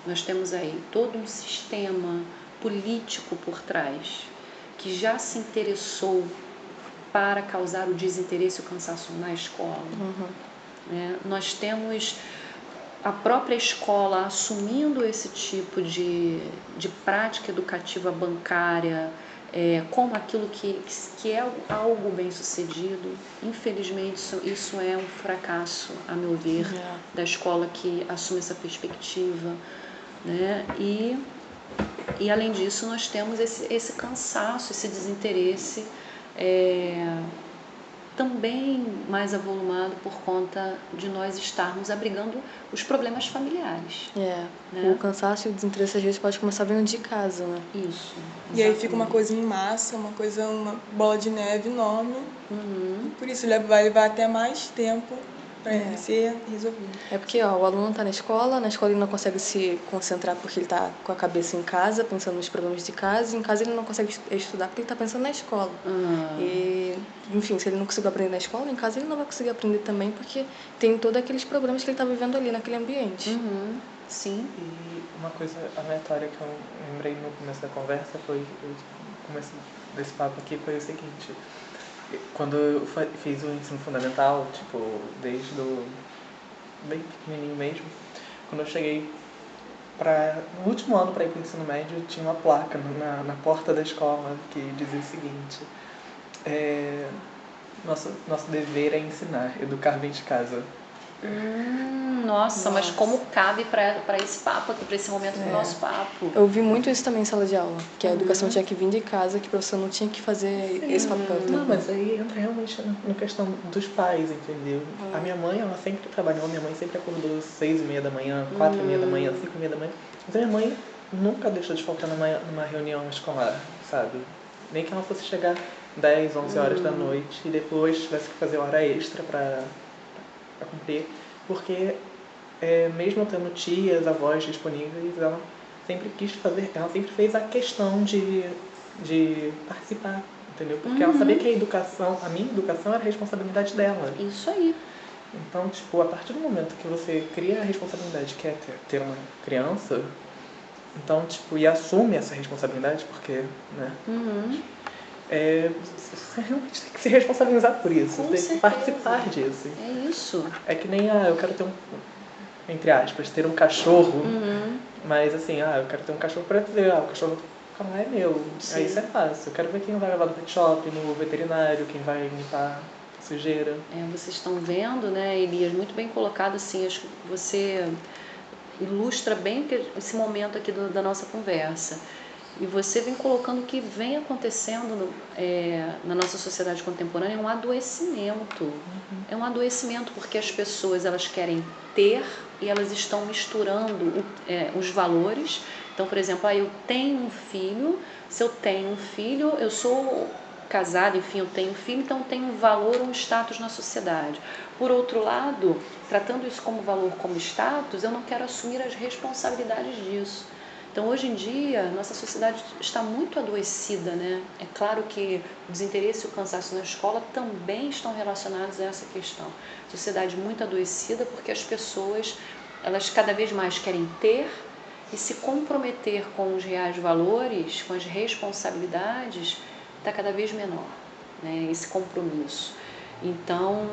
Nós temos aí todo um sistema político por trás que já se interessou para causar o desinteresse e o cansaço na escola. Né? Nós temos a própria escola assumindo esse tipo de prática educativa bancária como aquilo que é algo bem sucedido. Infelizmente isso é um fracasso, a meu ver, da escola que assume essa perspectiva, né? E além disso nós temos esse cansaço, esse desinteresse também mais avolumado por conta de nós estarmos abrigando os problemas familiares. Né? O cansaço e o desinteresse às vezes pode começar vindo de casa, né? Isso. E aí fica uma coisa em massa, uma bola de neve enorme. E por isso vai levar até mais tempo para ser resolvido. É porque o aluno está na escola ele não consegue se concentrar porque ele está com a cabeça em casa, pensando nos problemas de casa, e em casa ele não consegue estudar porque ele está pensando na escola. E, enfim, se ele não conseguiu aprender na escola, em casa ele não vai conseguir aprender também, porque tem todos aqueles problemas que ele está vivendo ali naquele ambiente. Sim. E uma coisa aleatória que eu lembrei no começo da conversa o começo desse papo aqui foi o seguinte: quando eu fiz o ensino fundamental, tipo, desde bem pequenininho mesmo, quando eu cheguei no último ano para ir para o ensino médio, tinha uma placa na porta da escola que dizia o seguinte: nosso dever é ensinar, educar vem de casa. Nossa, mas como cabe para esse papo aqui, para esse momento do nosso papo. Eu vi muito isso também em sala de aula, que a educação tinha que vir de casa, que o professor não tinha que fazer esse papel também. Não, mas aí entra realmente na questão dos pais, entendeu? A minha mãe, ela sempre trabalhou, minha mãe sempre acordou às 6h30 da manhã, 4h30 da manhã, 5h30 da manhã. Então minha mãe nunca deixou de faltar numa reunião escolar, sabe? Nem que ela fosse chegar 10, 11 horas da noite e depois tivesse que fazer hora extra para cumprir, porque mesmo tendo tias, avós disponíveis, ela sempre fez a questão de participar, entendeu? Porque ela sabia que a minha educação era a responsabilidade dela. Isso aí. Então, tipo, a partir do momento que você cria a responsabilidade que é ter uma criança, então, tipo, e assume essa responsabilidade, porque, né? Você realmente tem que se responsabilizar por isso, Com tem certeza. que participar disso. É isso. É que nem, eu quero ter entre aspas, ter um cachorro, mas assim, eu quero ter um cachorro pra dizer, o cachorro não é meu. Sim. Aí isso é fácil. Eu quero ver quem vai levar no pet shop, no veterinário, quem vai limpar a sujeira. Vocês estão vendo, né, Elias, muito bem colocado, assim, acho que você ilustra bem esse momento aqui da nossa conversa. E você vem colocando o que vem acontecendo na nossa sociedade contemporânea, é um adoecimento. É um adoecimento porque as pessoas, elas querem ter e elas estão misturando os valores. Então, por exemplo, eu tenho um filho, se eu tenho um filho, eu sou casada, enfim, eu tenho um filho, então eu tenho um valor, um status na sociedade. Por outro lado, tratando isso como valor, como status, eu não quero assumir as responsabilidades disso. Então, hoje em dia, nossa sociedade está muito adoecida, né? É claro que o desinteresse e o cansaço na escola também estão relacionados a essa questão. Sociedade muito adoecida porque as pessoas, elas cada vez mais querem ter e se comprometer com os reais valores, com as responsabilidades, está cada vez menor, né? Esse compromisso. Então,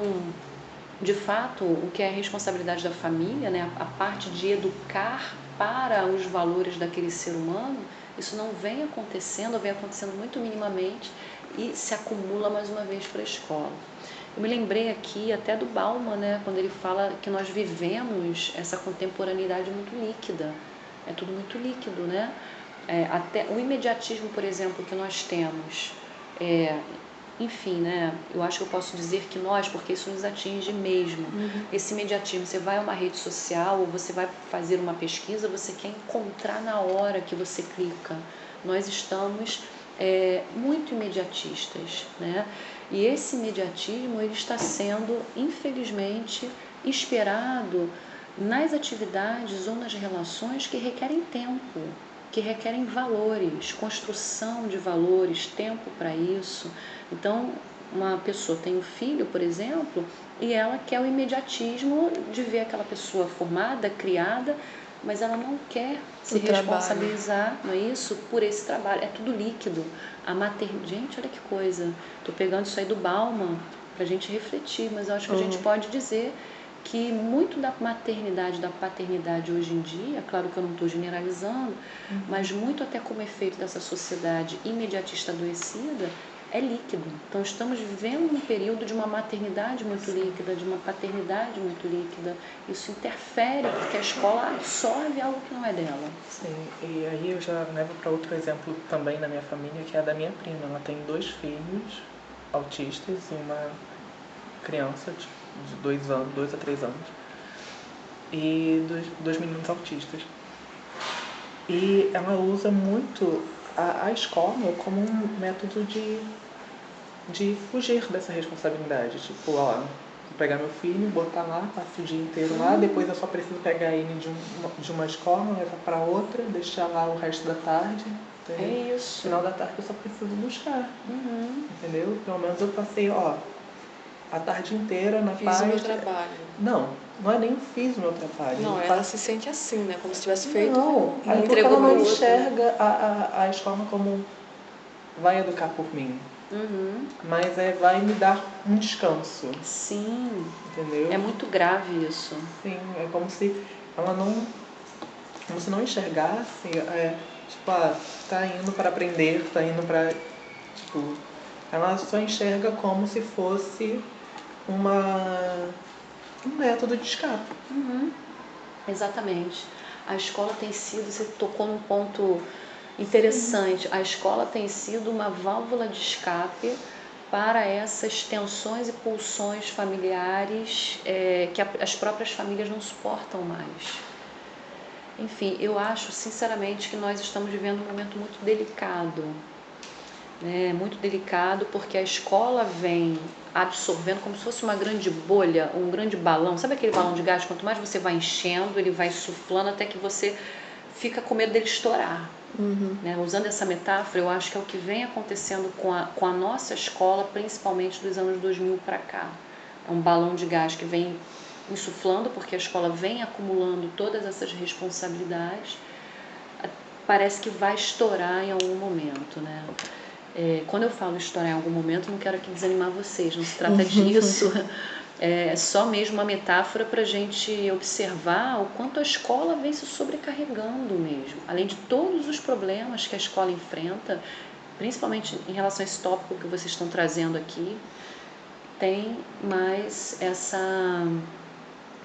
de fato, o que é a responsabilidade da família, né? A parte de educar para os valores daquele ser humano, isso não vem acontecendo, ou vem acontecendo muito minimamente e se acumula mais uma vez para a escola. Eu me lembrei aqui até do Bauman, né, quando ele fala que nós vivemos essa contemporaneidade muito líquida. É tudo muito líquido, né? Até o imediatismo, por exemplo, que nós temos, enfim, né? Eu acho que eu posso dizer que nós, porque isso nos atinge mesmo. Esse imediatismo, você vai a uma rede social ou você vai fazer uma pesquisa, você quer encontrar na hora que você clica. Nós estamos muito imediatistas, né? E esse imediatismo, ele está sendo, infelizmente, esperado nas atividades ou nas relações que requerem tempo, que requerem valores, construção de valores, tempo para isso. Então, uma pessoa tem um filho, por exemplo, e ela quer o imediatismo de ver aquela pessoa formada, criada, mas ela não quer se responsabilizar, não é isso? Por esse trabalho. É tudo líquido. Gente, olha que coisa. Estou pegando isso aí do Bauman para a gente refletir, mas eu acho que a gente pode dizer que muito da maternidade, da paternidade hoje em dia, claro que eu não estou generalizando, mas muito até como efeito dessa sociedade imediatista adoecida, é líquido. Então estamos vivendo um período de uma maternidade muito líquida, de uma paternidade muito líquida. Isso interfere porque a escola absorve algo que não é dela. Sim, e aí eu já levo para outro exemplo também na minha família, que é a da minha prima. Ela tem 2 filhos autistas e uma criança de 2 a 3 anos. E 2 meninos autistas. E ela usa muito a escola como um método de fugir dessa responsabilidade. Tipo, vou pegar meu filho, botar lá, passo o dia inteiro lá, depois eu só preciso pegar ele de uma escola, levar para outra, deixar lá o resto da tarde. Entendeu? É isso. No final da tarde eu só preciso buscar. Entendeu? Pelo menos eu passei, a tarde inteira na Fiz paz. o meu trabalho. Não é nem fiz o meu trabalho. Não, ela se sente assim, né? Como se tivesse feito. Não, entregou ela não pro outro. enxerga a escola como vai educar por mim. Mas vai me dar um descanso. Sim. Entendeu? É muito grave isso. Sim, é como se ela não. Como se não enxergasse, tá indo para aprender, tá indo para. Tipo, ela só enxerga como se fosse um método de escape. Exatamente. A escola tem sido, você tocou num ponto interessante, a escola tem sido uma válvula de escape para essas tensões e pulsões familiares que as próprias famílias não suportam mais. Enfim, eu acho sinceramente que nós estamos vivendo um momento muito delicado, né? Muito delicado porque a escola vem absorvendo como se fosse uma grande bolha, um grande balão. Sabe aquele balão de gás? Quanto mais você vai enchendo, ele vai suflando até que você fica com medo dele estourar. Né? Usando essa metáfora, eu acho que é o que vem acontecendo com a nossa escola, principalmente dos anos 2000 para cá. É um balão de gás que vem insuflando, porque a escola vem acumulando todas essas responsabilidades, parece que vai estourar em algum momento, né? Quando eu falo estourar em algum momento, não quero aqui desanimar vocês, não se trata disso. É só mesmo uma metáfora para a gente observar o quanto a escola vem se sobrecarregando mesmo. Além de todos os problemas que a escola enfrenta, principalmente em relação a esse tópico que vocês estão trazendo aqui, tem mais essa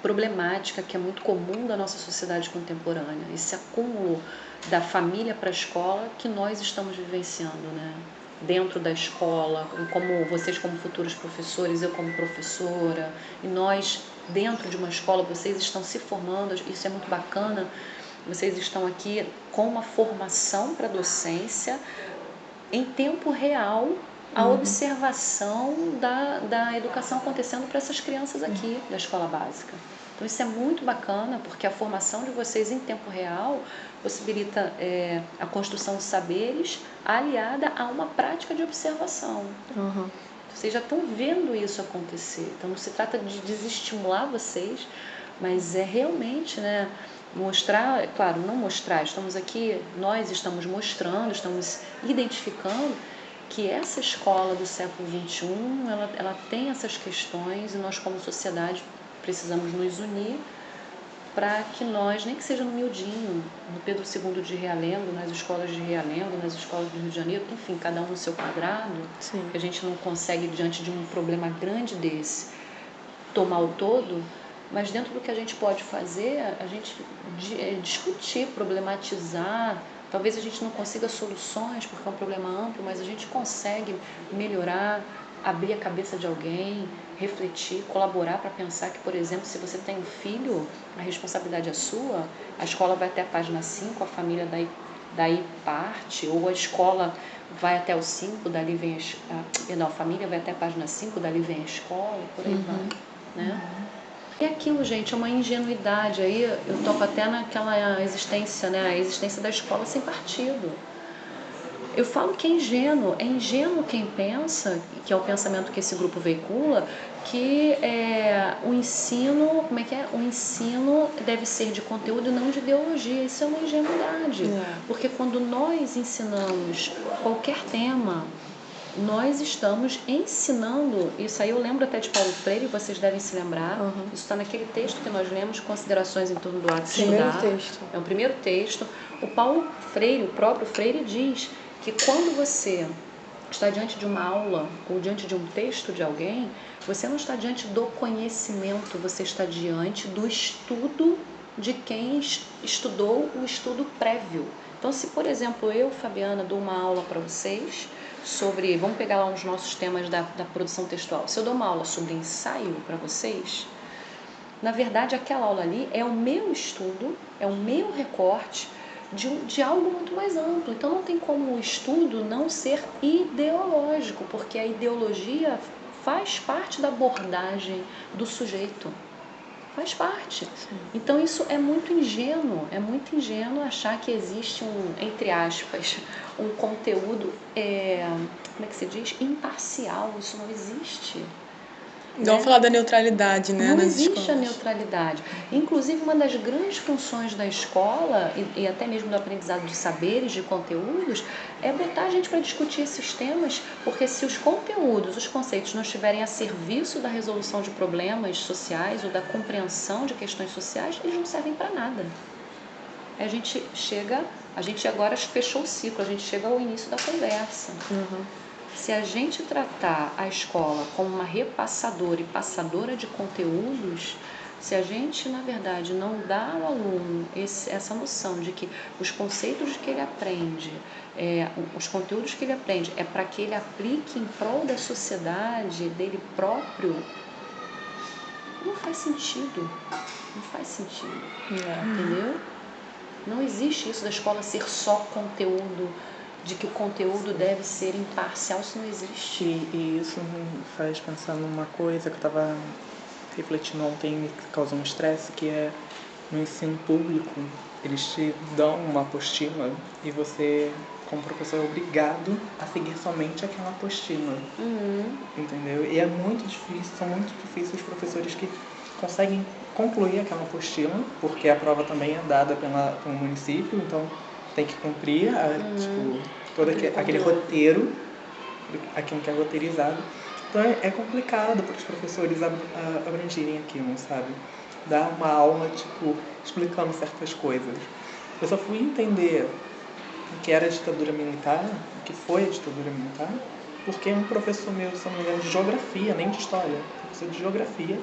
problemática que é muito comum da nossa sociedade contemporânea, esse acúmulo da família para a escola que nós estamos vivenciando, né? Dentro da escola, como vocês como futuros professores, eu como professora, e nós dentro de uma escola, vocês estão se formando, isso é muito bacana, vocês estão aqui com uma formação para docência em tempo real, a observação da educação acontecendo para essas crianças aqui da escola básica. Então isso é muito bacana, porque a formação de vocês em tempo real possibilita a construção de saberes aliada a uma prática de observação. Vocês já estão vendo isso acontecer. Então não se trata de desestimular vocês, mas é realmente, né, mostrar, claro, não mostrar, estamos aqui, nós estamos mostrando, estamos identificando que essa escola do século XXI, ela tem essas questões e nós como sociedade precisamos nos unir para que nós, nem que seja no miudinho, no Pedro II de Realengo, nas escolas de Realengo, nas escolas do Rio de Janeiro, enfim, cada um no seu quadrado, que a gente não consegue, diante de um problema grande desse, tomar o todo, mas dentro do que a gente pode fazer, a gente discutir, problematizar. Talvez a gente não consiga soluções, porque é um problema amplo, mas a gente consegue melhorar, abrir a cabeça de alguém, refletir, colaborar para pensar que, por exemplo, se você tem um filho, a responsabilidade é sua, a escola vai até a página 5, a família daí parte, ou a escola vai até o 5, dali vem a família vai até a página 5, dali vem a escola, e por aí vai, né? E aquilo, gente, é uma ingenuidade, aí eu toco até naquela existência, né, a existência da escola sem partido. Eu falo que é ingênuo quem pensa, que é o pensamento que esse grupo veicula, que o ensino, o ensino deve ser de conteúdo e não de ideologia. Isso é uma ingenuidade, porque quando nós ensinamos qualquer tema, nós estamos ensinando, isso aí eu lembro até de Paulo Freire, vocês devem se lembrar, isso está naquele texto que nós lemos, Considerações em torno do ato de estudar. É o primeiro texto. O Paulo Freire, o próprio Freire, diz que quando você está diante de uma aula ou diante de um texto de alguém, você não está diante do conhecimento, você está diante do estudo de quem estudou o estudo prévio. Então, se, por exemplo, eu, Fabiana, dou uma aula para vocês sobre, vamos pegar lá uns nossos temas da produção textual. Se eu dou uma aula sobre ensaio para vocês, na verdade, aquela aula ali é o meu estudo, é o meu recorte de algo muito mais amplo. Então, não tem como o estudo não ser ideológico, porque a ideologia faz parte da abordagem do sujeito. Faz parte. Então isso é muito ingênuo achar que existe entre aspas, um conteúdo, como é que se diz? Imparcial. Isso não existe. Vamos falar da neutralidade, né? Não existe a neutralidade. Inclusive, uma das grandes funções da escola, e até mesmo do aprendizado de saberes, de conteúdos, é botar a gente para discutir esses temas, porque se os conteúdos, os conceitos não estiverem a serviço da resolução de problemas sociais ou da compreensão de questões sociais, eles não servem para nada. A gente agora fechou o ciclo, a gente chega ao início da conversa. Se a gente tratar a escola como uma repassadora e passadora de conteúdos, se a gente, na verdade, não dá ao aluno essa noção de que os conceitos que ele aprende, os conteúdos que ele aprende, é para que ele aplique em prol da sociedade, dele próprio, não faz sentido. Não faz sentido. Entendeu? Não existe isso da escola ser só conteúdo, de que o conteúdo deve ser imparcial, isso não existe. E isso me faz pensar numa coisa que eu estava refletindo ontem e me causou um estresse, que é no ensino público, eles te dão uma apostila e você, como professor, é obrigado a seguir somente aquela apostila. Entendeu? E é muito difícil, são muito difíceis os professores que conseguem concluir aquela apostila, porque a prova também é dada pelo município, então tem que cumprir tipo, todo aquele roteiro, aquilo que é roteirizado. Então é complicado para os professores abrangerem aquilo, sabe? Dar uma aula, tipo, explicando certas coisas. Eu só fui entender o que era a ditadura militar, o que foi a ditadura militar, porque um professor meu, se não me engano, de geografia, nem de história, professor de geografia,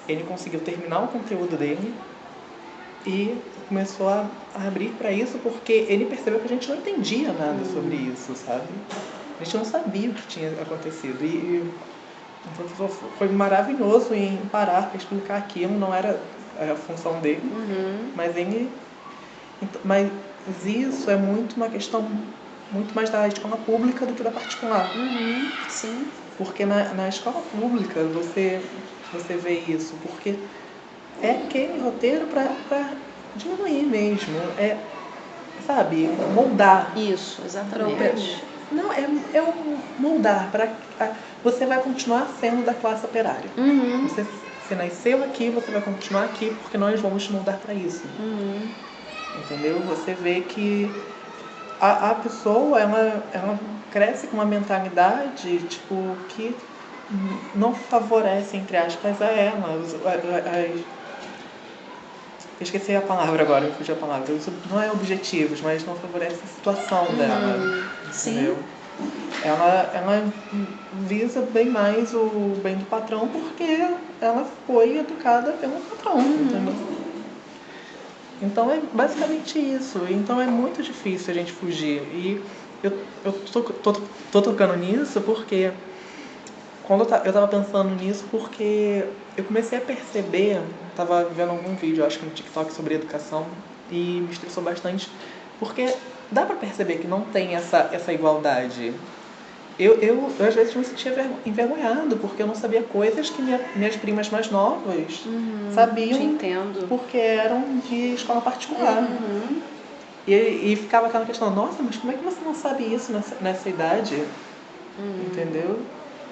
ele conseguiu terminar o conteúdo dele e começou a abrir para isso, porque ele percebeu que a gente não entendia nada sobre isso, sabe? A gente não sabia o que tinha acontecido. E o professor foi maravilhoso em parar para explicar aquilo, não era a função dele, mas isso é muito uma questão muito mais da escola pública do que da particular. Sim. Porque na escola pública você vê isso, porque é aquele roteiro para diminuir mesmo, sabe, moldar. Isso, exatamente. Não, é um moldar. Você vai continuar sendo da classe operária. Você nasceu aqui, você vai continuar aqui, porque nós vamos te moldar para isso. Entendeu? Você vê que a pessoa, ela cresce com uma mentalidade, tipo, que não favorece, entre aspas, a ela. Eu esqueci a palavra agora, fugiu a palavra. Não é objetivos, mas não favorece a situação dela. Entendeu? Ela visa bem mais o bem do patrão porque ela foi educada pelo patrão, entendeu? Então é basicamente isso. Então é muito difícil a gente fugir. E eu tô tocando nisso porque quando eu tava pensando nisso porque eu comecei a perceber, tava vendo algum vídeo, acho que no TikTok, sobre educação, e me estressou bastante, porque dá pra perceber que não tem essa igualdade. Eu às vezes me sentia envergonhado, porque eu não sabia coisas que minhas primas mais novas sabiam, Te entendo. porque eram de escola particular. E ficava aquela questão, nossa, mas como é que você não sabe isso nessa idade? Entendeu?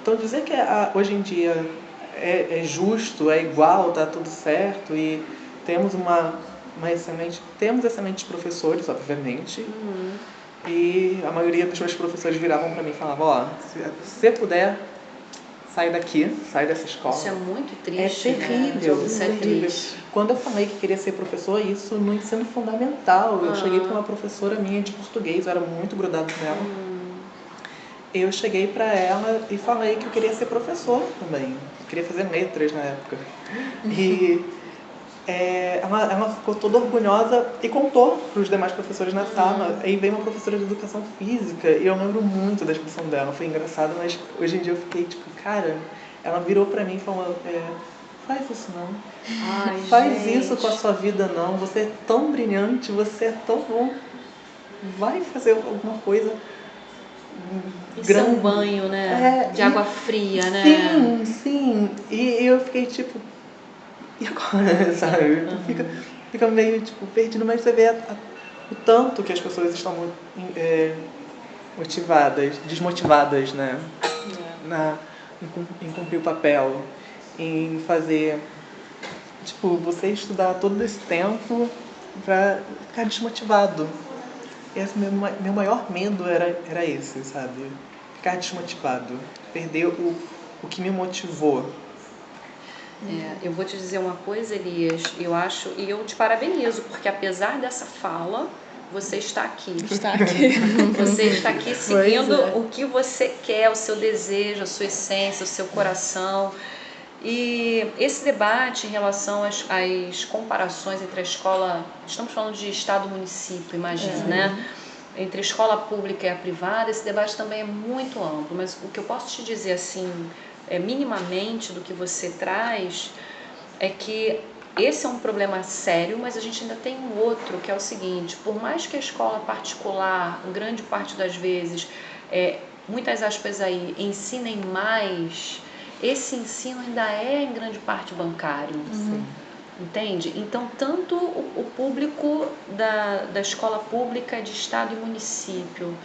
Então dizer que hoje em dia é justo, é igual, tá tudo certo, e temos temos excelentes professores, obviamente, e a maioria dos meus professores viravam para mim e falavam, se você puder, sai daqui, sai dessa escola. Isso é muito triste, É terrível, né? Isso é triste. Quando eu falei que queria ser professor, isso no ensino fundamental, eu cheguei para uma professora minha de português, eu era muito grudado nela. Eu cheguei para ela e falei que eu queria ser professor também. Eu queria fazer letras na época. E ela ficou toda orgulhosa e contou para os demais professores na sala. Aí veio uma professora de educação física e eu lembro muito da expressão dela. Foi engraçado, mas hoje em dia eu fiquei tipo, cara, ela virou para mim e falou, faz isso não. Ai, faz gente. isso com a sua vida não. Você é tão brilhante, você é tão bom. Vai fazer alguma coisa grande. Isso é um banho, né? De água fria, né? Sim. E eu fiquei tipo, e agora, sabe? Fica meio tipo perdido, mas você vê o tanto que as pessoas estão desmotivadas, né? Em cumprir o papel, em fazer, tipo, você estudar todo esse tempo pra ficar desmotivado. Esse meu maior medo era esse, sabe? Ficar desmotivado, perder o que me motivou. Eu vou te dizer uma coisa, Elias, eu acho, e eu te parabenizo, porque apesar dessa fala, você está aqui. Você está aqui seguindo o que você quer, o seu desejo, a sua essência, o seu coração. E esse debate em relação às comparações entre a escola, estamos falando de estado e município, imagina, né? Entre a escola pública e a privada, esse debate também é muito amplo, mas o que eu posso te dizer assim, minimamente do que você traz, é que esse é um problema sério, mas a gente ainda tem um outro, que é o seguinte, por mais que a escola particular, grande parte das vezes, muitas aspas aí, ensinem mais, esse ensino ainda é em grande parte bancário. Entende? Então, tanto o público da escola pública de estado e município,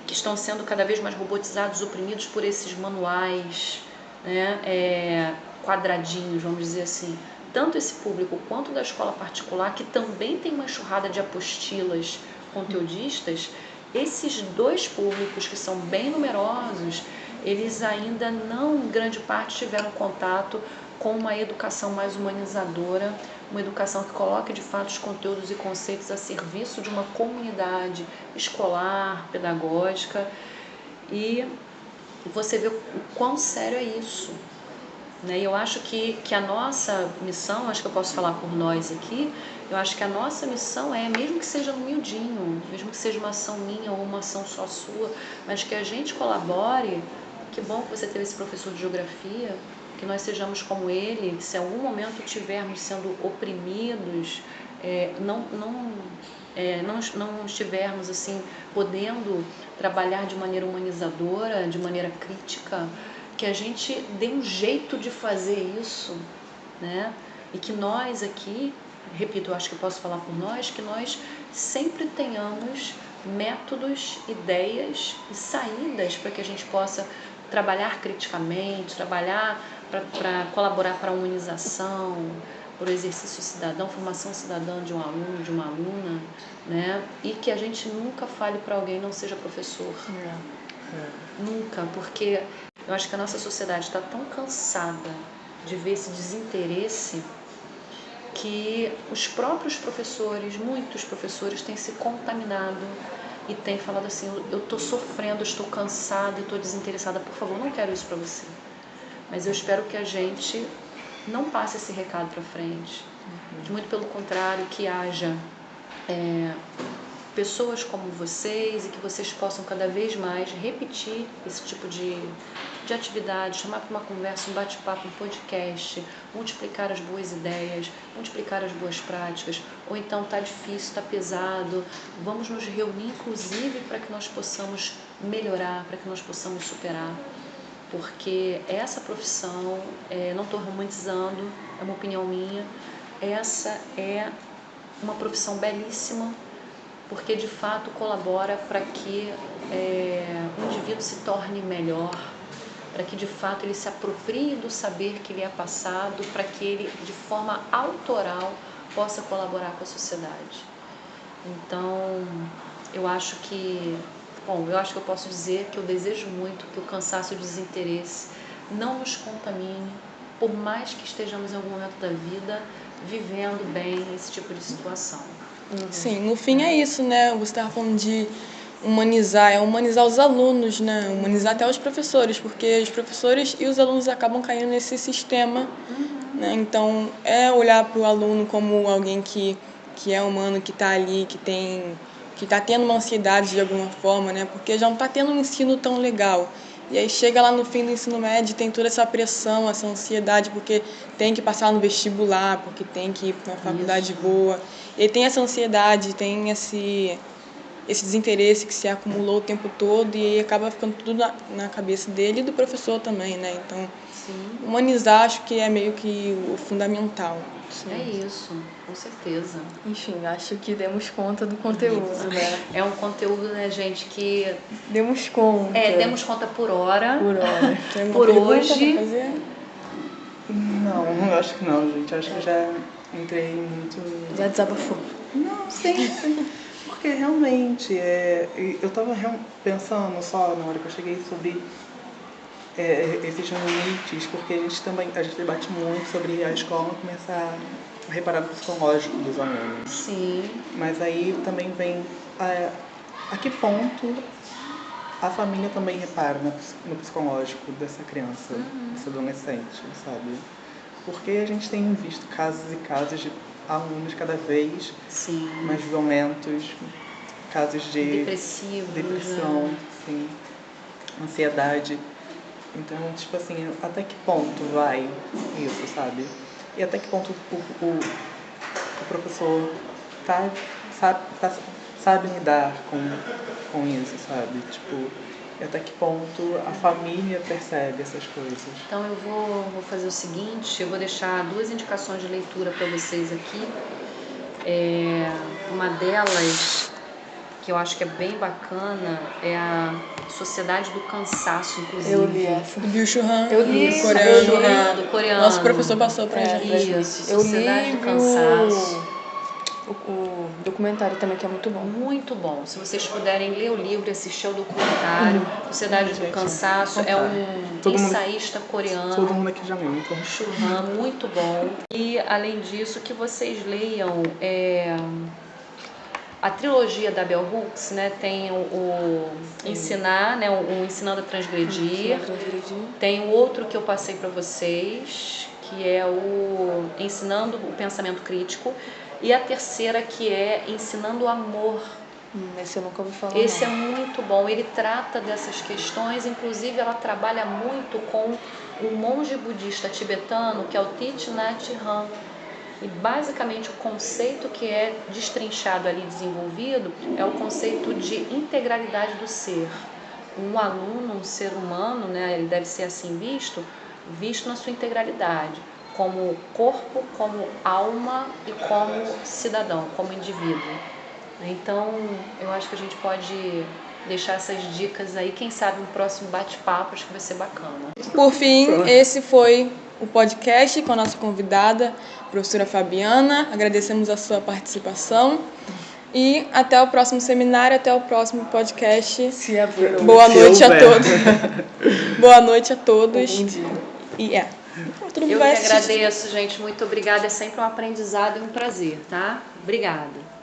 que estão sendo cada vez mais robotizados, oprimidos por esses manuais, né, quadradinhos, vamos dizer assim, tanto esse público quanto da escola particular, que também tem uma enxurrada de apostilas conteudistas, esses dois públicos, que são bem numerosos, eles ainda não, em grande parte, tiveram contato com uma educação mais humanizadora, uma educação que coloque de fato os conteúdos e conceitos a serviço de uma comunidade escolar, pedagógica, e você vê o quão sério é isso. E eu acho que a nossa missão, acho que eu posso falar por nós aqui, eu acho que a nossa missão mesmo que seja no miudinho, mesmo que seja uma ação minha ou uma ação só sua, mas que a gente colabore. Que bom que você teve esse professor de geografia, que nós sejamos como ele, que se em algum momento estivermos sendo oprimidos, não estivermos assim podendo trabalhar de maneira humanizadora, de maneira crítica, que a gente dê um jeito de fazer isso, né? E que nós aqui, repito, eu acho que eu posso falar por nós, que nós sempre tenhamos métodos, ideias e saídas para que a gente possa trabalhar criticamente, trabalhar para colaborar para a humanização, para o exercício cidadão, formação cidadã de um aluno, de uma aluna, né? E que a gente nunca fale para alguém não seja professor. Nunca, porque eu acho que a nossa sociedade está tão cansada de ver esse desinteresse que os próprios professores, muitos professores, têm se contaminado e têm falado assim: eu estou sofrendo, eu estou cansada, eu estou desinteressada, por favor, não quero isso para você. Mas eu espero que a gente não passe esse recado para frente. Muito pelo contrário, que haja pessoas como vocês e que vocês possam cada vez mais repetir esse tipo de atividade, chamar para uma conversa, um bate-papo, um podcast, multiplicar as boas ideias, multiplicar as boas práticas, ou então está difícil, está pesado, vamos nos reunir inclusive para que nós possamos melhorar, para que nós possamos superar, porque essa profissão, não estou romantizando, é uma opinião minha, essa é uma profissão belíssima, porque de fato colabora para que o indivíduo se torne melhor, para que de fato ele se aproprie do saber que lhe é passado, para que ele de forma autoral possa colaborar com a sociedade. Então, eu acho que eu posso dizer que eu desejo muito que o cansaço e o desinteresse não nos contamine, por mais que estejamos em algum momento da vida vivendo bem esse tipo de situação. Sim, no fim é isso, né? Você estava falando de humanizar, humanizar os alunos, né? Humanizar até os professores, porque os professores e os alunos acabam caindo nesse sistema, né? Então, olhar para o aluno como alguém que é humano, que está ali, que está tendo uma ansiedade de alguma forma, né? Porque já não está tendo um ensino tão legal. E aí chega lá no fim do ensino médio, tem toda essa pressão, essa ansiedade, porque tem que passar no vestibular, porque tem que ir para uma faculdade boa. E tem essa ansiedade, tem esse desinteresse que se acumulou o tempo todo e aí acaba ficando tudo na cabeça dele e do professor também, né? Então, Sim. Humanizar acho que é meio que o fundamental. Sim. É isso, com certeza. Enfim, acho que demos conta do conteúdo, né? É um conteúdo, né, gente, que... Demos conta. Demos conta por hora. Por hora. Tem por hoje. Pra fazer? Não, eu acho que não, gente. Acho que já entrei muito... Já desabafou. Não, sim. Porque realmente, eu tava pensando só na hora que eu cheguei sobre esses limites, porque a gente debate muito sobre a escola começar a reparar no psicológico dos alunos. Sim. Mas aí também vem a que ponto a família também repara no psicológico dessa criança, desse adolescente, sabe? Porque a gente tem visto casos e casos de alunos cada vez mais violentos, casos de depressão, né? Sim, ansiedade. Então, tipo assim, até que ponto vai isso, sabe? E até que ponto o professor sabe lidar com isso, sabe? Tipo, E até que ponto a família percebe essas coisas. Então eu vou fazer o seguinte, eu vou deixar 2 indicações de leitura para vocês aqui. Uma delas, que eu acho que é bem bacana, é a Sociedade do Cansaço, inclusive. Eu li essa. Do Byung-Chul Han, Eu li do coreano. do coreano. Nosso professor passou pra gente. Isso, Eu Sociedade li do Cansaço. o documentário também, que é muito bom. Muito bom. Se vocês puderem ler o livro e assistir ao documentário, Sociedade do Cansaço, é um ensaísta coreano. Todo mundo aqui já leu, muito bom. Churran, muito bom. E, além disso, que vocês leiam a trilogia da Bell Hooks, né? Tem o Ensinar, né? O Ensinando a Transgredir. Tem o outro que eu passei para vocês, que é o Ensinando o Pensamento Crítico. E a terceira, que é Ensinando o Amor. Esse eu nunca ouvi falar. Esse é muito bom, ele trata dessas questões, inclusive ela trabalha muito com um monge budista tibetano, que é o Thich Nhat Hanh. E basicamente o conceito que é destrinchado ali, desenvolvido, é o conceito de integralidade do ser. Um aluno, um ser humano, né, ele deve ser assim visto na sua integralidade, como corpo, como alma e como cidadão, como indivíduo. Então, eu acho que a gente pode deixar essas dicas aí, quem sabe um próximo bate-papo, acho que vai ser bacana. Por fim, esse foi o podcast com a nossa convidada, professora Fabiana. Agradecemos a sua participação e até o próximo seminário, até o próximo podcast. Boa noite a todos. Boa noite a todos. E todo mundo Eu vai que assistir. agradeço, gente. Muito obrigada. É sempre um aprendizado e um prazer, tá? Obrigada.